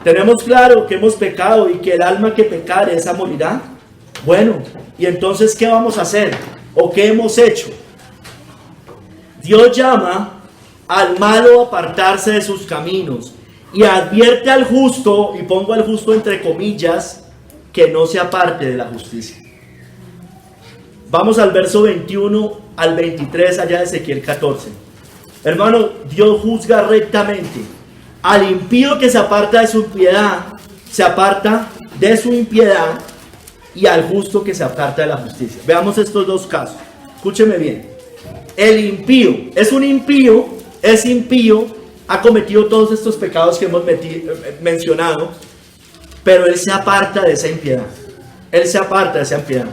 Tenemos claro que hemos pecado y que el alma que pecare, esa morirá. Bueno, y entonces, ¿qué vamos a hacer? ¿O qué hemos hecho? Dios llama al malo a apartarse de sus caminos y advierte al justo, y pongo al justo entre comillas, que no se aparte de la justicia. Vamos al verso 21 al 23 allá de Ezequiel 14. Hermano, Dios juzga rectamente. Al impío que se aparta de su impiedad, se aparta de su impiedad, y al justo que se aparta de la justicia. Veamos estos dos casos. Escúcheme bien. El impío es impío, ha cometido todos estos pecados que hemos mencionado, pero él se aparta de esa impiedad. Él se aparta de esa impiedad.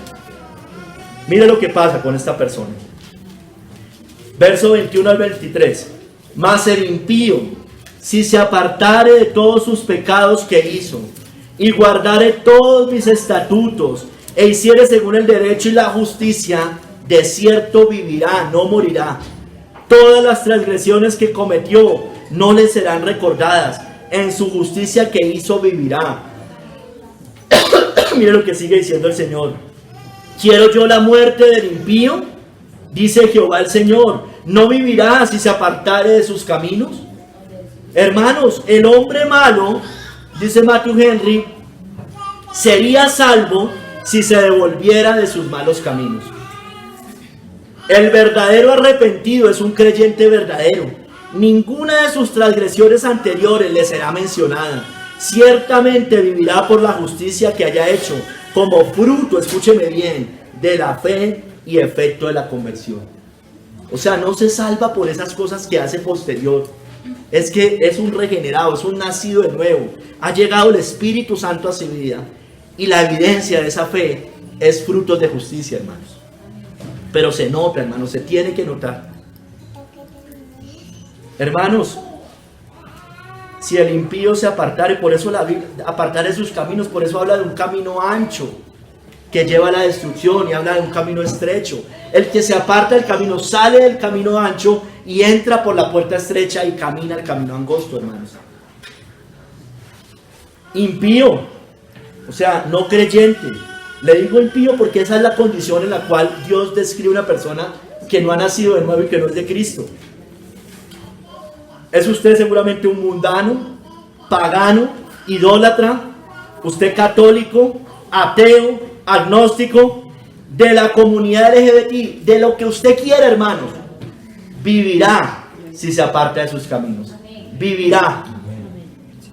Mire lo que pasa con esta persona. Verso 21 al 23. Mas el impío, si se apartare de todos sus pecados que hizo, y guardare todos mis estatutos, e hiciere según el derecho y la justicia, de cierto vivirá, no morirá. Todas las transgresiones que cometió no le serán recordadas. En su justicia que hizo vivirá. Mire lo que sigue diciendo el Señor. ¿Quiero yo la muerte del impío? Dice Jehová el Señor. ¿No vivirá si se apartare de sus caminos? Hermanos, el hombre malo, dice Matthew Henry, sería salvo si se devolviera de sus malos caminos. El verdadero arrepentido es un creyente verdadero. Ninguna de sus transgresiones anteriores le será mencionada. Ciertamente vivirá por la justicia que haya hecho, como fruto, escúcheme bien, de la fe y efecto de la conversión. O sea, no se salva por esas cosas que hace posterior. Es que es un regenerado, es un nacido de nuevo. Ha llegado el Espíritu Santo a su vida. Y la evidencia de esa fe es frutos de justicia, hermanos. Pero se nota, hermanos, se tiene que notar. Hermanos, si el impío se apartare, por eso la Biblia, apartare sus caminos, por eso habla de un camino ancho que lleva a la destrucción y habla de un camino estrecho. El que se aparta del camino sale del camino ancho y entra por la puerta estrecha y camina el camino angosto, hermanos. Impío, o sea, no creyente. Le digo impío porque esa es la condición en la cual Dios describe una persona que no ha nacido de nuevo y que no es de Cristo. ¿Es usted seguramente un mundano, pagano, idólatra? ¿Usted católico, ateo, agnóstico, de la comunidad LGBT, de lo que usted quiera, hermano? Vivirá si se aparta de sus caminos. Vivirá.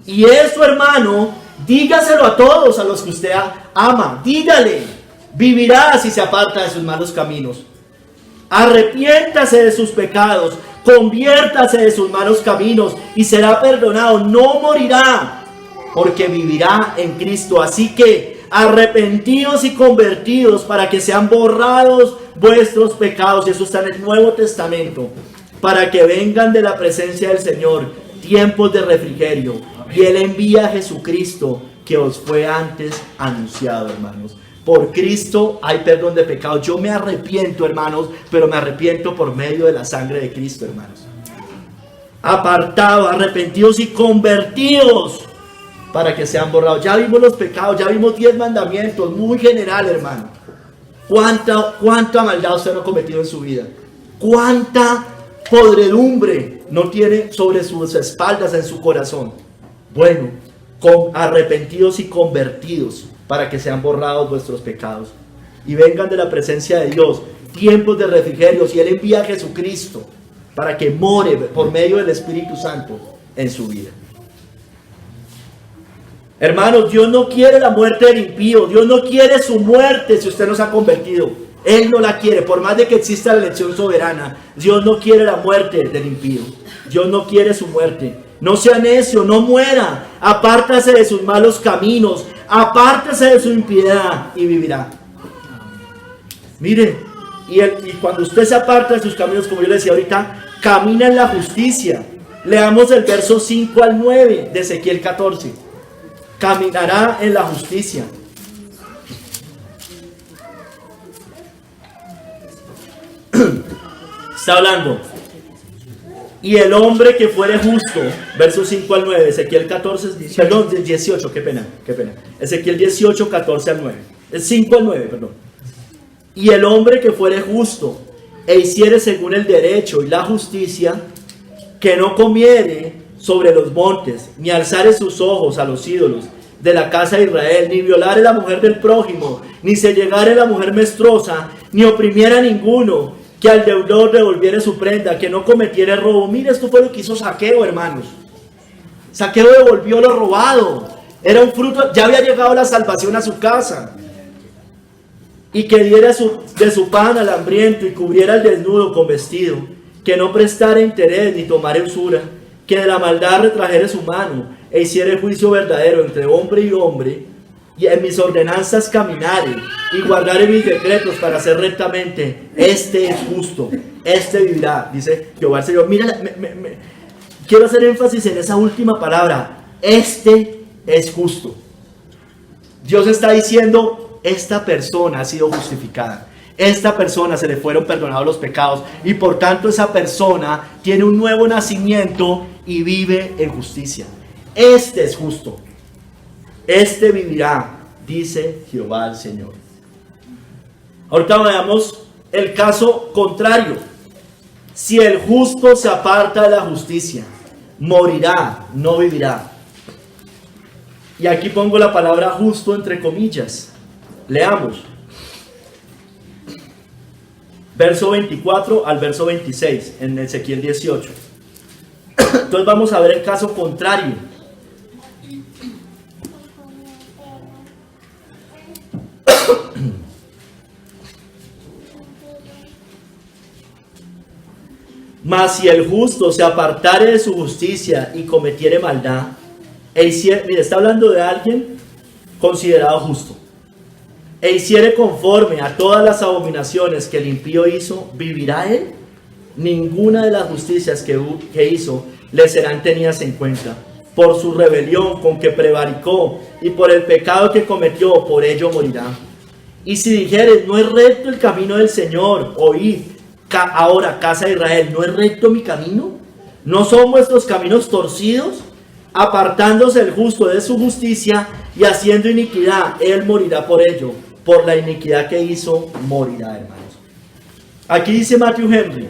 Y eso, hermano, dígaselo a todos a los que usted ama. Dígale, vivirá si se aparta de sus malos caminos. Arrepiéntase de sus pecados, conviértase de sus malos caminos y será perdonado. No morirá, porque vivirá en Cristo. Así que arrepentidos y convertidos para que sean borrados vuestros pecados. Y eso está en el Nuevo Testamento. Para que vengan de la presencia del Señor tiempos de refrigerio. Y Él envía a Jesucristo, que os fue antes anunciado, hermanos. Por Cristo hay perdón de pecados. Yo me arrepiento, hermanos, pero me arrepiento por medio de la sangre de Cristo, hermanos. Apartados, arrepentidos y convertidos para que sean borrados. Ya vimos los pecados, ya vimos 10 mandamientos, muy general, hermano. ¿Cuánta maldad usted no ha cometido en su vida? ¿Cuánta podredumbre no tiene sobre sus espaldas, en su corazón? Bueno, arrepentidos y convertidos para que sean borrados vuestros pecados y vengan de la presencia de Dios tiempos de refrigerios, y Él envía a Jesucristo para que more por medio del Espíritu Santo en su vida. Hermanos, Dios no quiere la muerte del impío. Dios no quiere su muerte si usted no se ha convertido. Él no la quiere, por más de que exista la elección soberana. Dios no quiere la muerte del impío. Dios no quiere su muerte. No sea necio, no muera. Apártase de sus malos caminos. Apártese de su impiedad y vivirá. Mire, y cuando usted se aparta de sus caminos, como yo le decía ahorita, camina en la justicia. Leamos el verso 5 al 9 de Ezequiel 14. Caminará en la justicia. Está hablando. Y el hombre que fuere justo, versos 5 al 9, Ezequiel 14, perdón, 18, qué pena. Ezequiel 18, 14 al 9. 5 al 9, perdón. Y el hombre que fuere justo e hiciere según el derecho y la justicia, que no comiere sobre los montes, ni alzare sus ojos a los ídolos de la casa de Israel, ni violare la mujer del prójimo, ni se llegare la mujer menstruosa, ni oprimiera a ninguno, que al deudor devolviere su prenda, que no cometiere robo. Mira, esto fue lo que hizo Zaqueo, hermanos. Zaqueo devolvió lo robado. Era un fruto, ya había llegado la salvación a su casa. Y que diera de su pan al hambriento y cubriera al desnudo con vestido, que no prestara interés ni tomara usura, que de la maldad retrajere su mano e hiciere juicio verdadero entre hombre y hombre, y en mis ordenanzas caminare y guardare mis decretos para hacer rectamente. Este es justo, este vivirá, dice Jehová el Señor. Mira, quiero hacer énfasis en esa última palabra, este es justo. Dios está diciendo, esta persona ha sido justificada. Esta persona se le fueron perdonados los pecados y por tanto esa persona tiene un nuevo nacimiento y vive en justicia. Este es justo. Este vivirá, dice Jehová el Señor. Ahorita veamos el caso contrario. Si el justo se aparta de la justicia, morirá, no vivirá. Y aquí pongo la palabra justo entre comillas. Leamos. Verso 24 al verso 26 en Ezequiel 18. Entonces vamos a ver el caso contrario. Mas si el justo se apartare de su justicia y cometiere maldad, mire, está hablando de alguien considerado justo, e hiciere conforme a todas las abominaciones que el impío hizo, ¿vivirá él? Ninguna de las justicias que hizo le serán tenidas en cuenta. Por su rebelión con que prevaricó y por el pecado que cometió, por ello morirá. Y si dijeres, no es recto el camino del Señor, oíd ahora, casa de Israel, ¿no es recto mi camino? ¿No son vuestros caminos torcidos? Apartándose el justo de su justicia y haciendo iniquidad, él morirá por ello. Por la iniquidad que hizo, morirá, hermanos. Aquí dice Matthew Henry,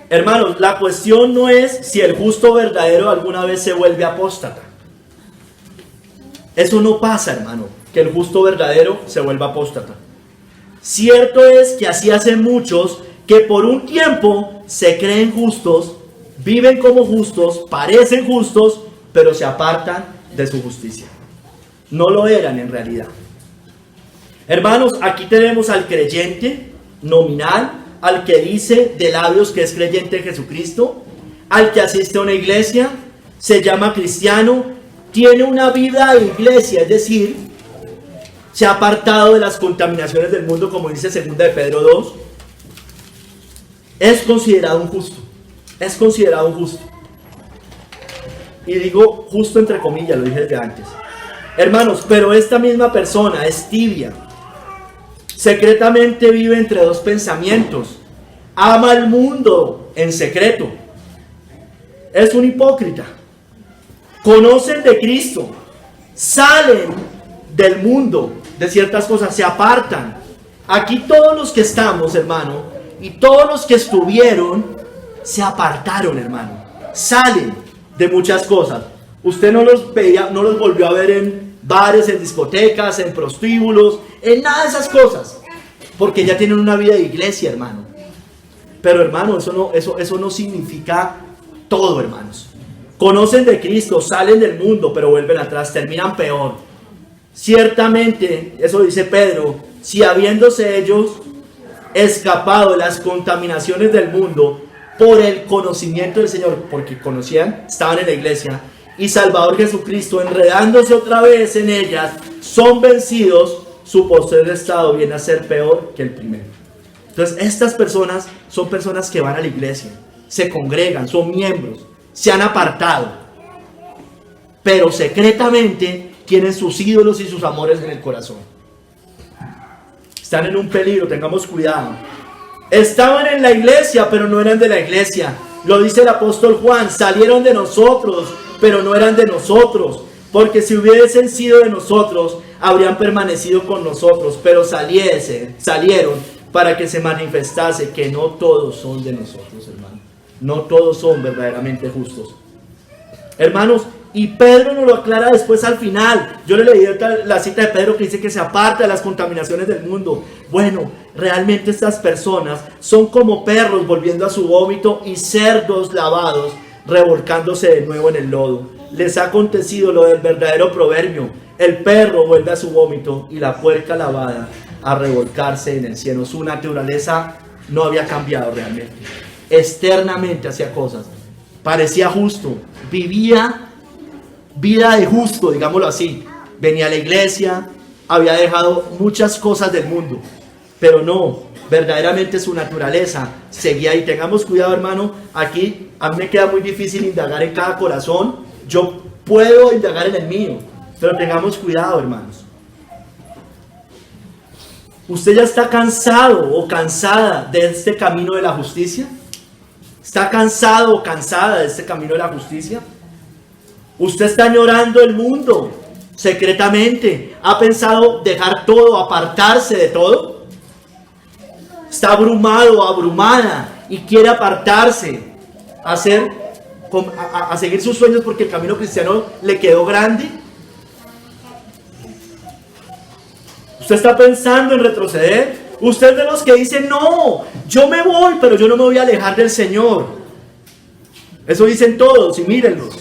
hermanos, la cuestión no es si el justo verdadero alguna vez se vuelve apóstata. Eso no pasa, hermano, que el justo verdadero se vuelva apóstata. Cierto es que así hacen muchos que por un tiempo se creen justos, viven como justos, parecen justos, pero se apartan de su justicia. No lo eran en realidad. Hermanos, aquí tenemos al creyente nominal, al que dice de labios que es creyente en Jesucristo, al que asiste a una iglesia, se llama cristiano, tiene una vida de iglesia, es decir, se ha apartado de las contaminaciones del mundo, como dice 2 de Pedro 2, es considerado un justo, es considerado un justo. Y digo justo entre comillas, lo dije desde antes. Hermanos, pero esta misma persona es tibia, secretamente vive entre dos pensamientos, ama al mundo en secreto, es un hipócrita, conocen de Cristo, salen del mundo, de ciertas cosas, se apartan. Aquí todos los que estamos, hermano, y todos los que estuvieron, se apartaron, hermano, salen de muchas cosas. Usted no los veía, no los volvió a ver en bares, en discotecas, en prostíbulos, en nada de esas cosas, porque ya tienen una vida de iglesia, hermano. Pero hermano, eso no significa todo, hermanos. Conocen de Cristo, salen del mundo, pero vuelven atrás, terminan peor. Ciertamente, eso dice Pedro, si habiéndose ellos escapado de las contaminaciones del mundo por el conocimiento del Señor, porque conocían, estaban en la iglesia, y Salvador Jesucristo, enredándose otra vez en ellas, son vencidos, su postrer estado viene a ser peor que el primero. Entonces, estas personas son personas que van a la iglesia, se congregan, son miembros, se han apartado, pero secretamente tienen sus ídolos y sus amores en el corazón. Están en un peligro, tengamos cuidado. Estaban en la iglesia, pero no eran de la iglesia. Lo dice el apóstol Juan, salieron de nosotros, pero no eran de nosotros. Porque si hubiesen sido de nosotros, habrían permanecido con nosotros, pero salieron para que se manifestase que no todos son de nosotros, hermano. No todos son verdaderamente justos. Hermanos, y Pedro nos lo aclara después al final. Yo le leí la cita de Pedro que dice que se aparta de las contaminaciones del mundo. Bueno, realmente estas personas son como perros volviendo a su vómito y cerdos lavados revolcándose de nuevo en el lodo. Les ha acontecido lo del verdadero proverbio: el perro vuelve a su vómito y la puerca lavada a revolcarse en el cielo. Su naturaleza no había cambiado realmente. Externamente hacía cosas, parecía justo, vivía vida de justo, digámoslo así. Venía a la iglesia, había dejado muchas cosas del mundo, pero no, verdaderamente su naturaleza seguía ahí. Tengamos cuidado, hermano. Aquí a mí me queda muy difícil indagar en cada corazón. Yo puedo indagar en el mío, pero tengamos cuidado, hermanos. ¿Usted ya está cansado o cansada de este camino de la justicia? ¿Está cansado o cansada de este camino de la justicia? ¿Usted está añorando el mundo secretamente? ¿Ha pensado dejar todo, apartarse de todo? ¿Está abrumado o abrumada y quiere apartarse, a seguir sus sueños porque el camino cristiano le quedó grande? ¿Usted está pensando en retroceder? Usted es de los que dicen: no, yo me voy, pero yo no me voy a alejar del Señor. Eso dicen todos y mírenlos.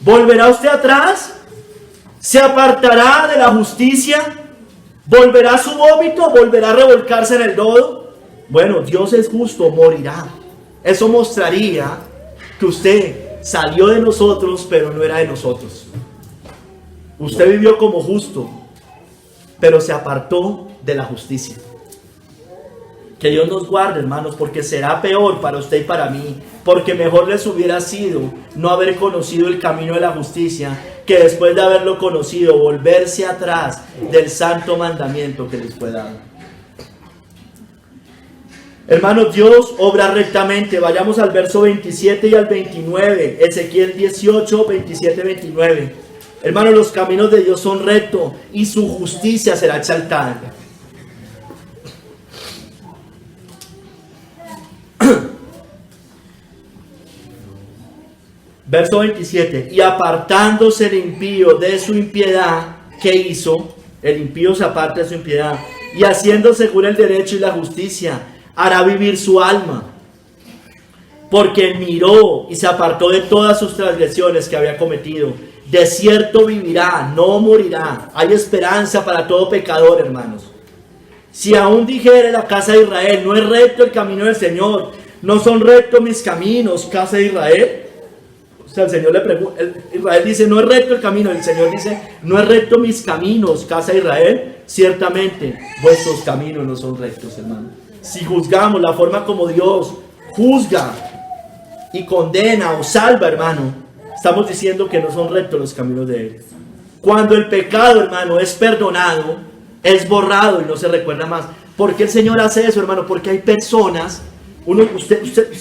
¿Volverá usted atrás? ¿Se apartará de la justicia? ¿Volverá a su vómito? ¿Volverá a revolcarse en el lodo? Bueno, Dios es justo, morirá. Eso mostraría que usted salió de nosotros, pero no era de nosotros. Usted vivió como justo, pero se apartó de la justicia. Que Dios nos guarde, hermanos, porque será peor para usted y para mí. Porque mejor les hubiera sido no haber conocido el camino de la justicia, que después de haberlo conocido, volverse atrás del santo mandamiento que les fue dado. Hermanos, Dios obra rectamente. Vayamos al verso 27 y al 29. Ezequiel 18, 27, 29. Hermanos, los caminos de Dios son rectos y su justicia será exaltada. Verso 27. Y apartándose el impío de su impiedad, ¿qué hizo? El impío se aparta de su impiedad. Y haciendo según el derecho y la justicia, hará vivir su alma. Porque miró y se apartó de todas sus transgresiones que había cometido. De cierto vivirá, no morirá. Hay esperanza para todo pecador, hermanos. Si aún dijere la casa de Israel: no es recto el camino del Señor, no son rectos mis caminos, casa de Israel. O sea, el Señor le pregunta, Israel dice: no es recto el camino. El Señor dice: no es recto mis caminos, casa de Israel. Ciertamente vuestros caminos no son rectos, hermano. Si juzgamos la forma como Dios juzga y condena o salva, hermano, estamos diciendo que no son rectos los caminos de Él. Cuando el pecado, hermano, es perdonado, es borrado y no se recuerda más. ¿Por qué el Señor hace eso, hermano? Porque hay personas,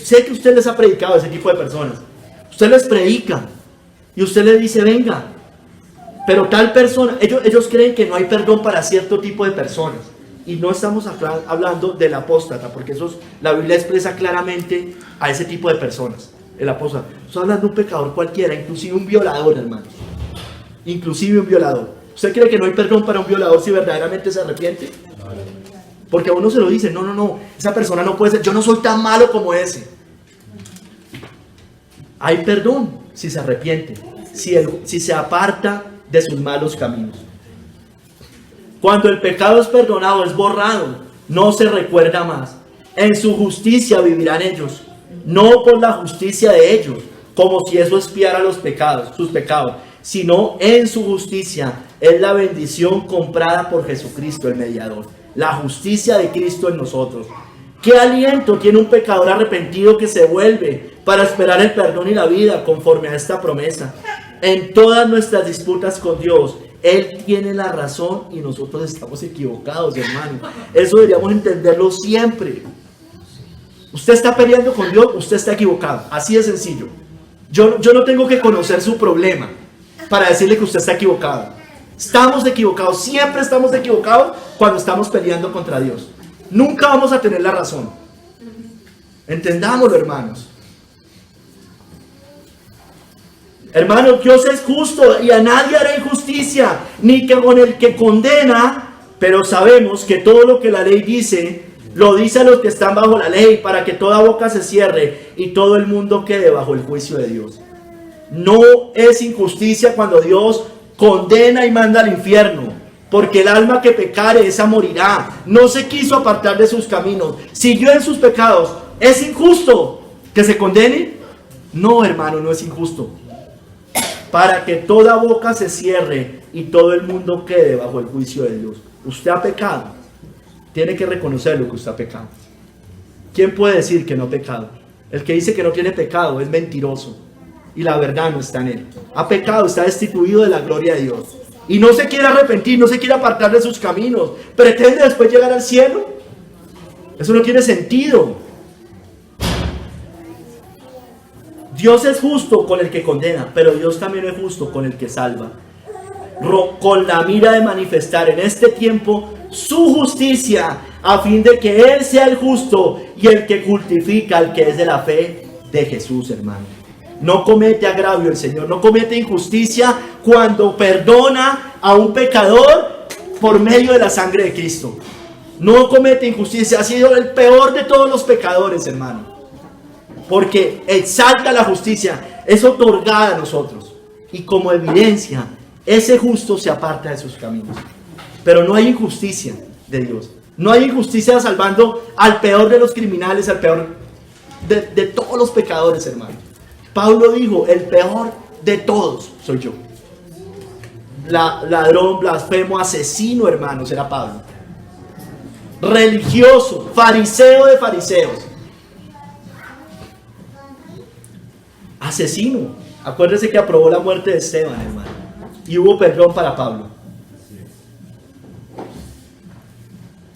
sé que usted les ha predicado a ese tipo de personas. Usted les predica y usted les dice: venga, pero tal persona, ellos creen que no hay perdón para cierto tipo de personas. Y no estamos hablando del apóstata, porque la Biblia expresa claramente a ese tipo de personas. El apóstata. Estoy hablando de un pecador cualquiera, inclusive un violador, hermano. Inclusive un violador. ¿Usted cree que no hay perdón para un violador si verdaderamente se arrepiente? Porque a uno se lo dice: no, esa persona no puede ser, yo no soy tan malo como ese. Hay perdón si se arrepiente, si se aparta de sus malos caminos. Cuando el pecado es perdonado, es borrado, no se recuerda más. En su justicia vivirán ellos, no por la justicia de ellos, como si eso expiara sus pecados, sino en su justicia. Es la bendición comprada por Jesucristo, el mediador. La justicia de Cristo en nosotros. ¿Qué aliento tiene un pecador arrepentido que se vuelve para esperar el perdón y la vida conforme a esta promesa? En todas nuestras disputas con Dios, Él tiene la razón y nosotros estamos equivocados, hermano. Eso deberíamos entenderlo siempre. Usted está peleando con Dios, usted está equivocado. Así de sencillo. Yo no tengo que conocer su problema para decirle que usted está equivocado. Estamos equivocados, siempre estamos equivocados cuando estamos peleando contra Dios. Nunca vamos a tener la razón. Entendámoslo, hermanos. Hermanos, Dios es justo y a nadie hará injusticia, ni que con el que condena, pero sabemos que todo lo que la ley dice, lo dice a los que están bajo la ley, para que toda boca se cierre y todo el mundo quede bajo el juicio de Dios. No es injusticia cuando Dios condena y manda al infierno, porque el alma que pecare, esa morirá. No se quiso apartar de sus caminos, siguió en sus pecados. ¿Es injusto que se condene? No, hermano, no es injusto. Para que toda boca se cierre y todo el mundo quede bajo el juicio de Dios. Usted ha pecado, tiene que reconocer lo que usted ha pecado. ¿Quién puede decir que no ha pecado? El que dice que no tiene pecado es mentiroso y la verdad no está en él. Ha pecado, está destituido de la gloria de Dios y no se quiere arrepentir, no se quiere apartar de sus caminos. ¿Pretende después llegar al cielo? Eso no tiene sentido. Dios es justo con el que condena, pero Dios también es justo con el que salva, con la mira de manifestar en este tiempo su justicia, a fin de que Él sea el justo y el que justifica al que es de la fe de Jesús, hermano. No comete agravio el Señor, no comete injusticia cuando perdona a un pecador por medio de la sangre de Cristo. No comete injusticia, ha sido el peor de todos los pecadores, hermano. Porque exalta la justicia, es otorgada a nosotros. Y como evidencia, ese justo se aparta de sus caminos. Pero no hay injusticia de Dios. No hay injusticia salvando al peor de los criminales, al peor de todos los pecadores, hermano. Pablo dijo, el peor de todos soy yo. Ladrón, blasfemo, asesino, hermanos, era Pablo. Religioso, fariseo de fariseos. Asesino. Acuérdense que aprobó la muerte de Esteban, hermano. Y hubo perdón para Pablo.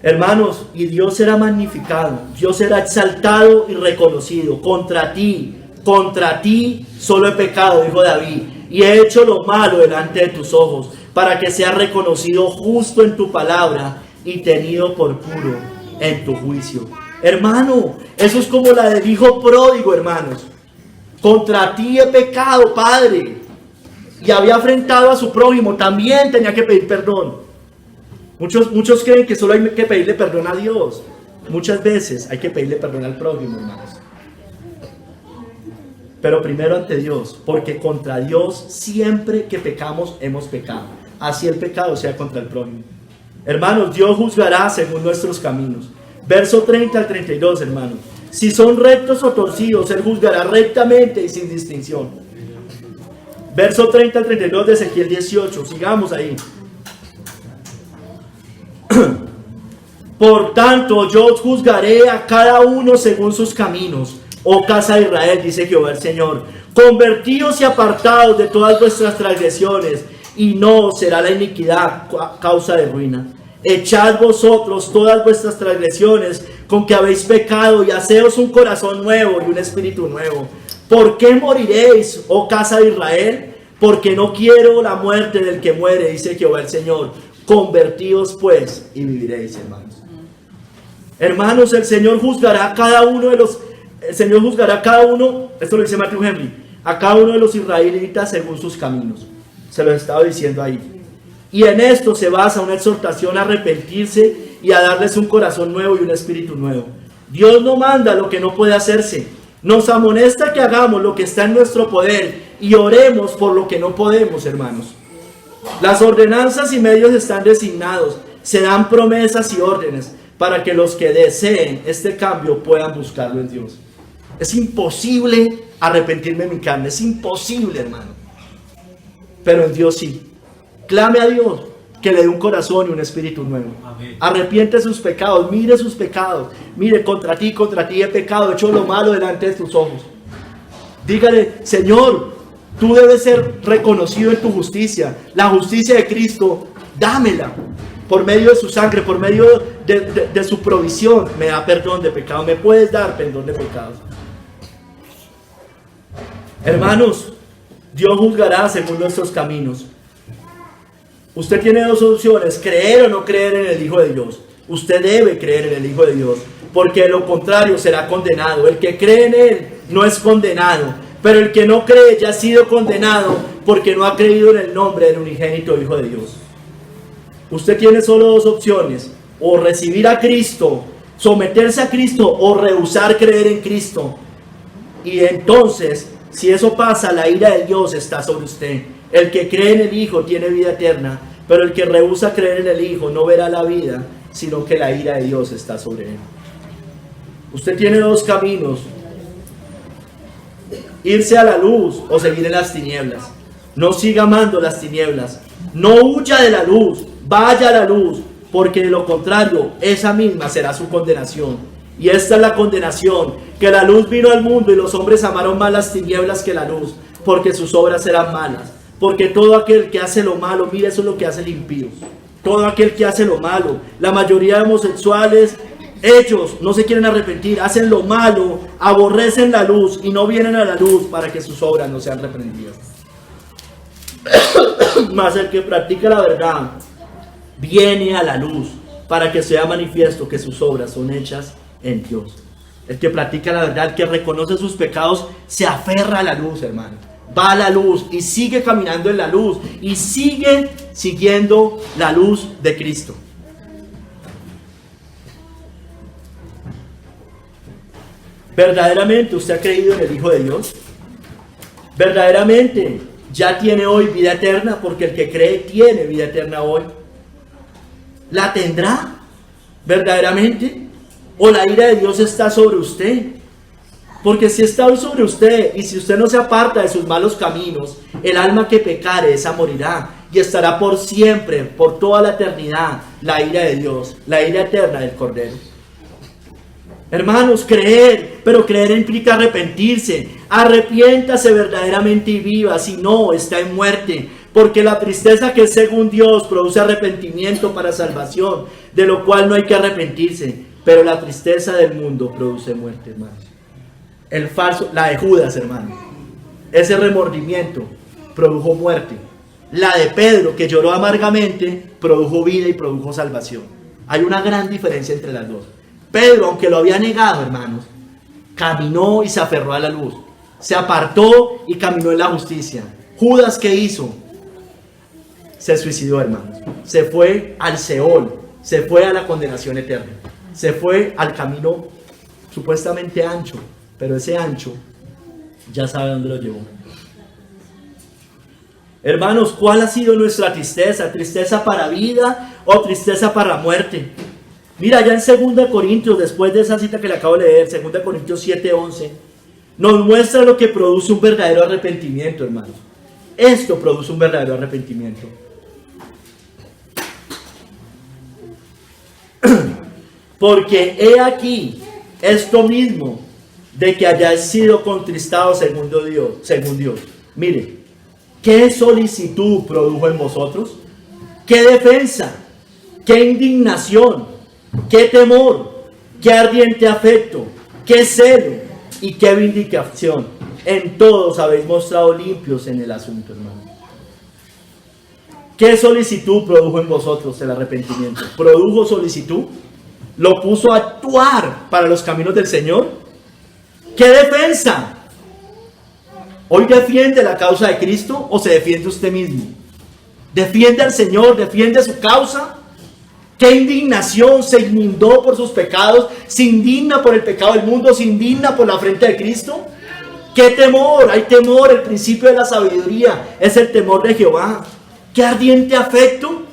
Hermanos, y Dios será magnificado, Dios será exaltado y reconocido. Contra ti solo he pecado, dijo David, y he hecho lo malo delante de tus ojos, para que seas reconocido justo en tu palabra y tenido por puro en tu juicio. Hermano, eso es como la del hijo pródigo, hermanos. Contra ti he pecado, Padre. Y había afrentado a su prójimo, también tenía que pedir perdón. Muchos creen que solo hay que pedirle perdón a Dios. Muchas veces hay que pedirle perdón al prójimo, hermanos. Pero primero ante Dios, porque contra Dios siempre que pecamos hemos pecado. Así el pecado sea contra el prójimo. Hermanos, Dios juzgará según nuestros caminos. Verso 30 al 32, hermanos. Si son rectos o torcidos, Él juzgará rectamente y sin distinción. Verso 30 al 32 de Ezequiel 18. Sigamos ahí. Por tanto, yo os juzgaré a cada uno según sus caminos. Oh casa de Israel, dice Jehová el Señor. Convertíos y apartaos de todas vuestras transgresiones, y no será la iniquidad causa de ruina. Echad vosotros todas vuestras transgresiones con que habéis pecado, y haceos un corazón nuevo y un espíritu nuevo. ¿Por qué moriréis, oh casa de Israel? Porque no quiero la muerte del que muere, dice Jehová el Señor. Convertíos pues y viviréis, hermanos. Hermanos, el Señor juzgará a cada uno esto lo dice Matthew Henry, a cada uno de los israelitas según sus caminos. Se lo estaba diciendo ahí. Y en esto se basa una exhortación a arrepentirse y a darles un corazón nuevo y un espíritu nuevo. Dios no manda lo que no puede hacerse. Nos amonesta que hagamos lo que está en nuestro poder y oremos por lo que no podemos, hermanos. Las ordenanzas y medios están designados. Se dan promesas y órdenes para que los que deseen este cambio puedan buscarlo en Dios. Es imposible arrepentirme de mi carne. Es imposible, hermano. Pero en Dios sí. Clame a Dios que le dé un corazón y un espíritu nuevo. Amén. Arrepiente sus pecados, mire sus pecados. Mire, contra ti he pecado, he hecho lo malo delante de tus ojos. Dígale, Señor, Tú debes ser reconocido en tu justicia. La justicia de Cristo, dámela. Por medio de su sangre, por medio de su provisión, me da perdón de pecado. Me puedes dar perdón de pecados. Hermanos, Dios juzgará según nuestros caminos. Usted tiene dos opciones: creer o no creer en el Hijo de Dios. Usted debe creer en el Hijo de Dios, porque de lo contrario será condenado. El que cree en Él no es condenado, pero el que no cree ya ha sido condenado porque no ha creído en el nombre del unigénito Hijo de Dios. Usted tiene solo dos opciones: o recibir a Cristo, someterse a Cristo, o rehusar creer en Cristo. Y entonces, si eso pasa, la ira de Dios está sobre usted. El que cree en el Hijo tiene vida eterna, pero el que rehúsa creer en el Hijo no verá la vida, sino que la ira de Dios está sobre él. Usted tiene dos caminos: irse a la luz o seguir en las tinieblas. No siga amando las tinieblas. No huya de la luz, vaya a la luz, porque de lo contrario, esa misma será su condenación. Y esta es la condenación: que la luz vino al mundo y los hombres amaron más las tinieblas que la luz, porque sus obras eran malas. Porque todo aquel que hace lo malo, mire, eso es lo que hace el impío. Todo aquel que hace lo malo, la mayoría de homosexuales, ellos no se quieren arrepentir, hacen lo malo, aborrecen la luz y no vienen a la luz para que sus obras no sean reprendidas. Mas el que practica la verdad viene a la luz para que sea manifiesto que sus obras son hechas en Dios. El que practica la verdad, el que reconoce sus pecados, se aferra a la luz, hermano. Va a la luz y sigue caminando en la luz y sigue siguiendo la luz de Cristo. ¿Verdaderamente usted ha creído en el Hijo de Dios? ¿Verdaderamente ya tiene hoy vida eterna? Porque el que cree tiene vida eterna hoy. ¿La tendrá verdaderamente? ¿O la ira de Dios está sobre usted? Porque si está hoy sobre usted y si usted no se aparta de sus malos caminos, el alma que pecare, esa morirá y estará por siempre, por toda la eternidad, la ira de Dios, la ira eterna del Cordero. Hermanos, creer, pero creer implica arrepentirse. Arrepiéntase verdaderamente y viva, si no, está en muerte. Porque la tristeza que es según Dios produce arrepentimiento para salvación, de lo cual no hay que arrepentirse. Pero la tristeza del mundo produce muerte, hermanos. El falso, la de Judas, hermano, ese remordimiento produjo muerte. La de Pedro, que lloró amargamente, produjo vida y produjo salvación. Hay una gran diferencia entre las dos. Pedro, aunque lo había negado, hermanos, caminó y se aferró a la luz. Se apartó y caminó en la justicia. Judas, ¿qué hizo? Se suicidó, hermanos. Se fue al Seol. Se fue a la condenación eterna. Se fue al camino supuestamente ancho. Pero ese ancho, ya sabe dónde lo llevó. Hermanos, ¿cuál ha sido nuestra tristeza? ¿Tristeza para vida o tristeza para muerte? Mira, ya en 2 Corintios, después de esa cita que le acabo de leer, 2 Corintios 7:11, nos muestra lo que produce un verdadero arrepentimiento, hermanos. Esto produce un verdadero arrepentimiento. Porque he aquí esto mismo, de que hayáis sido contristados según Dios. Mire, ¿qué solicitud produjo en vosotros? ¿Qué defensa? ¿Qué indignación? ¿Qué temor? ¿Qué ardiente afecto? ¿Qué celo? ¿Y qué vindicación? En todos habéis mostrado limpios en el asunto, hermano. ¿Qué solicitud produjo en vosotros el arrepentimiento? ¿Produjo solicitud? ¿Lo puso a actuar para los caminos del Señor? ¿Qué defensa? ¿Hoy defiende la causa de Cristo o se defiende usted mismo? ¿Defiende al Señor? ¿Defiende su causa? ¿Qué indignación? ¿Se indignó por sus pecados? ¿Se indigna por el pecado del mundo? ¿Se indigna por la afrenta de Cristo? ¿Qué temor? Hay temor. El principio de la sabiduría es el temor de Jehová. ¿Qué ardiente afecto?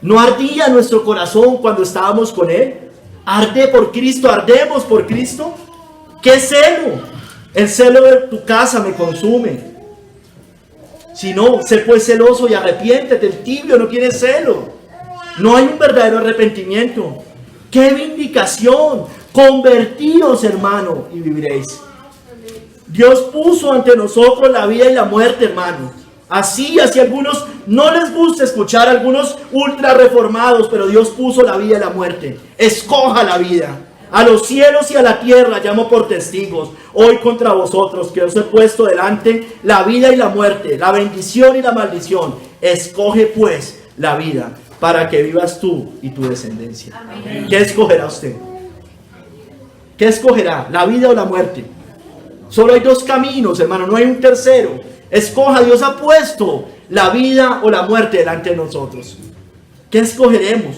¿No ardía nuestro corazón cuando estábamos con Él? ¿Arde por Cristo? ¿Ardemos por Cristo? ¿Qué celo? El celo de tu casa me consume. Si no, sé pues celoso y arrepiéntete. El tibio no tiene celo. No hay un verdadero arrepentimiento. ¡Qué vindicación! Convertíos, hermano, y viviréis. Dios puso ante nosotros la vida y la muerte, hermanos. Así a algunos no les gusta escuchar, a algunos ultra reformados, pero Dios puso la vida y la muerte. Escoja la vida. A los cielos y a la tierra llamo por testigos hoy contra vosotros, que os he puesto delante la vida y la muerte, la bendición y la maldición. Escoge pues la vida, para que vivas tú y tu descendencia. Amén. ¿Qué escogerá usted? ¿Qué escogerá? ¿La vida o la muerte? Solo hay dos caminos, hermano, no hay un tercero. Escoja, Dios ha puesto la vida o la muerte delante de nosotros. ¿Qué escogeremos?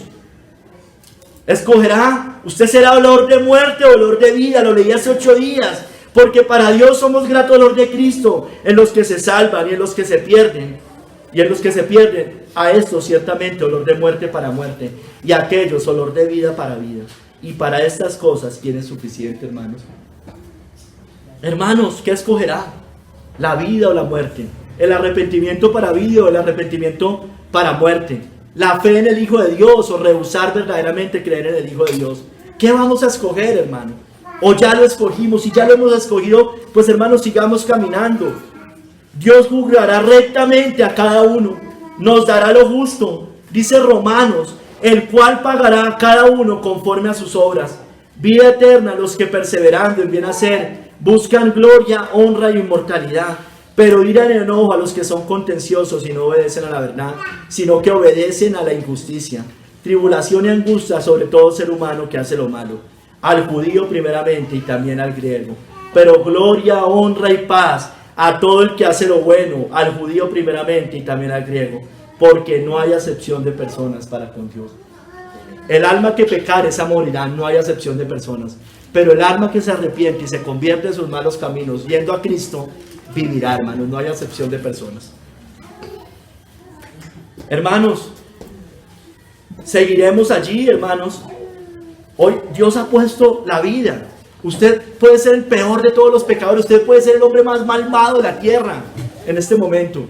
Escogerá, usted será olor de muerte o olor de vida, lo leí hace 8 días. Porque para Dios somos grato olor de Cristo en los que se salvan y en los que se pierden. Y en los que se pierden, a estos ciertamente olor de muerte para muerte. Y a aquellos olor de vida para vida. Y para estas cosas, ¿quién es suficiente, hermanos? Hermanos, ¿qué escogerá? ¿La vida o la muerte? ¿El arrepentimiento para vida o el arrepentimiento para muerte? ¿La fe en el Hijo de Dios o rehusar verdaderamente creer en el Hijo de Dios? ¿Qué vamos a escoger, hermano? ¿O ya lo escogimos? Si ya lo hemos escogido, pues hermanos, sigamos caminando. Dios juzgará rectamente a cada uno, nos dará lo justo, dice Romanos, el cual pagará a cada uno conforme a sus obras. Vida eterna a los que perseverando en bien hacer buscan gloria, honra y inmortalidad, pero ira en enojo a los que son contenciosos y no obedecen a la verdad, sino que obedecen a la injusticia. Tribulación y angustia sobre todo ser humano que hace lo malo, al judío primeramente y también al griego, pero gloria, honra y paz a todo el que hace lo bueno, al judío primeramente y también al griego, porque no hay acepción de personas para con Dios. El alma que pecare, esa morirá, no hay acepción de personas. Pero el alma que se arrepiente y se convierte en sus malos caminos, yendo a Cristo, vivirá, hermanos, no hay acepción de personas. Hermanos, seguiremos allí, hermanos. Hoy Dios ha puesto la vida. Usted puede ser el peor de todos los pecadores, usted puede ser el hombre más malvado de la tierra en este momento.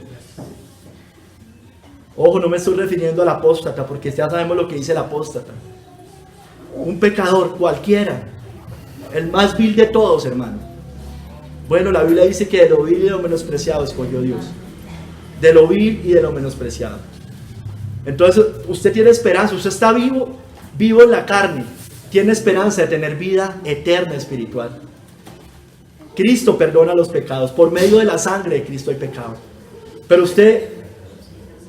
Ojo, no me estoy refiriendo al apóstata, porque ya sabemos lo que dice el apóstata. Un pecador cualquiera, el más vil de todos, hermano. Bueno, la Biblia dice que de lo vil y de lo menospreciado escogió Dios. De lo vil y de lo menospreciado. Entonces, usted tiene esperanza, usted está vivo en la carne. Tiene esperanza de tener vida eterna espiritual. Cristo perdona los pecados. Por medio de la sangre de Cristo hay pecado. Pero usted,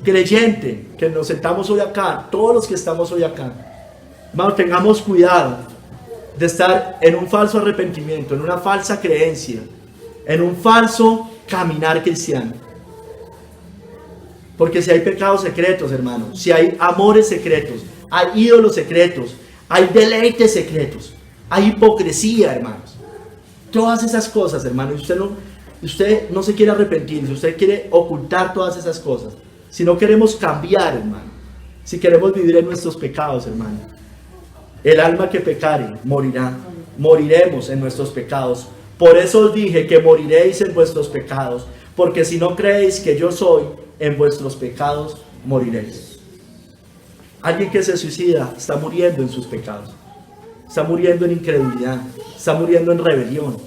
creyente, que nos sentamos hoy acá, todos los que estamos hoy acá, hermano, tengamos cuidado de estar en un falso arrepentimiento, en una falsa creencia, en un falso caminar cristiano. Porque si hay pecados secretos, hermano, si hay amores secretos, hay ídolos secretos, hay deleites secretos, hay hipocresía, hermanos. Todas esas cosas, hermano, usted no se quiere arrepentir, si usted quiere ocultar todas esas cosas, si no queremos cambiar, hermano, si queremos vivir en nuestros pecados, hermano, el alma que pecare morirá, moriremos en nuestros pecados. Por eso os dije que moriréis en vuestros pecados, porque si no creéis que yo soy, en vuestros pecados moriréis. Alguien que se suicida está muriendo en sus pecados, está muriendo en incredulidad, está muriendo en rebelión.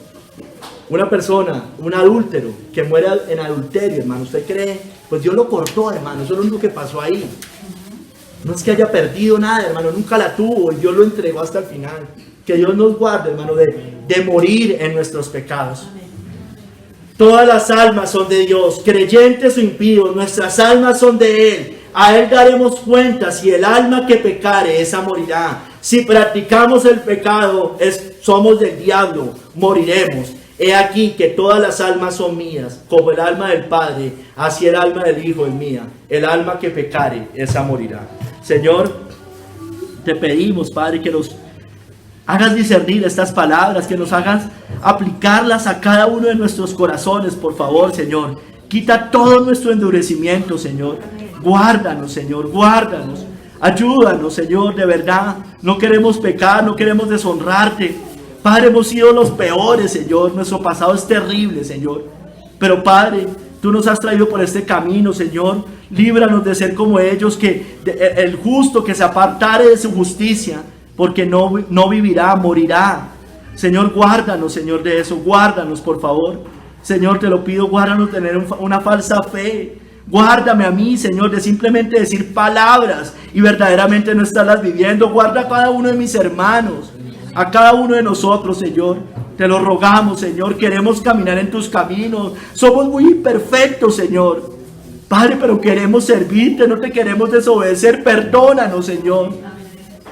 Una persona, un adúltero que muere en adulterio, hermano, ¿usted cree? Pues Dios lo cortó, hermano, eso es lo único que pasó ahí. No es que haya perdido nada, hermano, nunca la tuvo y Dios lo entregó hasta el final. Que Dios nos guarde, hermano, de morir en nuestros pecados. Todas las almas son de Dios, creyentes o impíos, nuestras almas son de Él. A Él daremos cuenta. Si el alma que pecare, esa morirá. Si practicamos el pecado, somos del diablo, moriremos. He aquí que todas las almas son mías, como el alma del Padre, así el alma del Hijo es mía. El alma que pecare, esa morirá. Señor, te pedimos, Padre, que nos hagas discernir estas palabras, que nos hagas aplicarlas a cada uno de nuestros corazones, por favor, Señor. Quita todo nuestro endurecimiento, Señor. Guárdanos, Señor, guárdanos. Ayúdanos, Señor, de verdad. No queremos pecar, no queremos deshonrarte. Padre, hemos sido los peores, Señor. Nuestro pasado es terrible, Señor. Pero, Padre, tú nos has traído por este camino, Señor. Líbranos de ser como ellos, el justo que se apartare de su justicia, porque no vivirá, morirá. Señor, guárdanos, Señor, de eso. Guárdanos, por favor. Señor, te lo pido, guárdanos de tener una falsa fe. Guárdame a mí, Señor, de simplemente decir palabras y verdaderamente no estarlas viviendo. Guarda a cada uno de mis hermanos, a cada uno de nosotros, Señor. Te lo rogamos, Señor. Queremos caminar en tus caminos. Somos muy imperfectos, Señor. Padre, pero queremos servirte, no te queremos desobedecer. Perdónanos, Señor.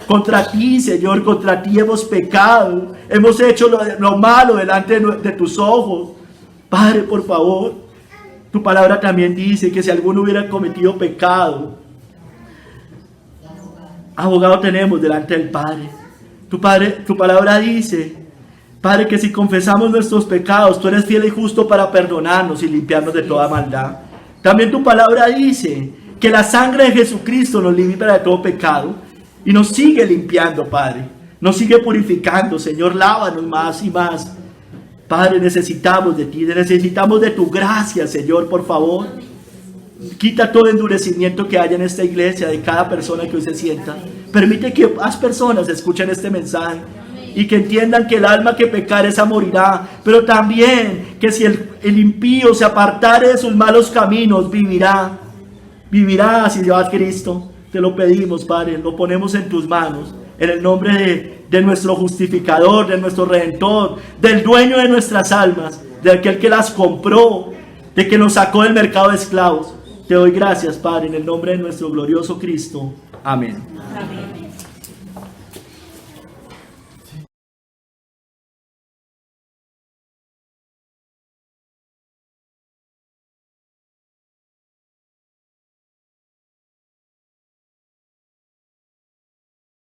Contra ti, Señor, contra ti hemos pecado. Hemos hecho lo malo delante de tus ojos. Padre, por favor, tu palabra también dice que si alguno hubiera cometido pecado, abogado tenemos delante del Padre. Tu palabra dice, Padre, que si confesamos nuestros pecados, tú eres fiel y justo para perdonarnos y limpiarnos de toda maldad. También tu palabra dice que la sangre de Jesucristo nos limpia de todo pecado y nos sigue limpiando, Padre. Nos sigue purificando, Señor. Lávanos más y más. Padre, necesitamos de ti, necesitamos de tu gracia, Señor, por favor. Quita todo endurecimiento que haya en esta iglesia, de cada persona que hoy se sienta. Permite que más personas escuchen este mensaje y que entiendan que el alma que pecare esa morirá, pero también que si el impío se apartare de sus malos caminos, vivirá si lleva a Cristo. Te lo pedimos, Padre, lo ponemos en tus manos, en el nombre de nuestro justificador, de nuestro redentor, del dueño de nuestras almas, de aquel que las compró, de que nos sacó del mercado de esclavos. Te doy gracias, Padre, en el nombre de nuestro glorioso Cristo. Amén. Amén.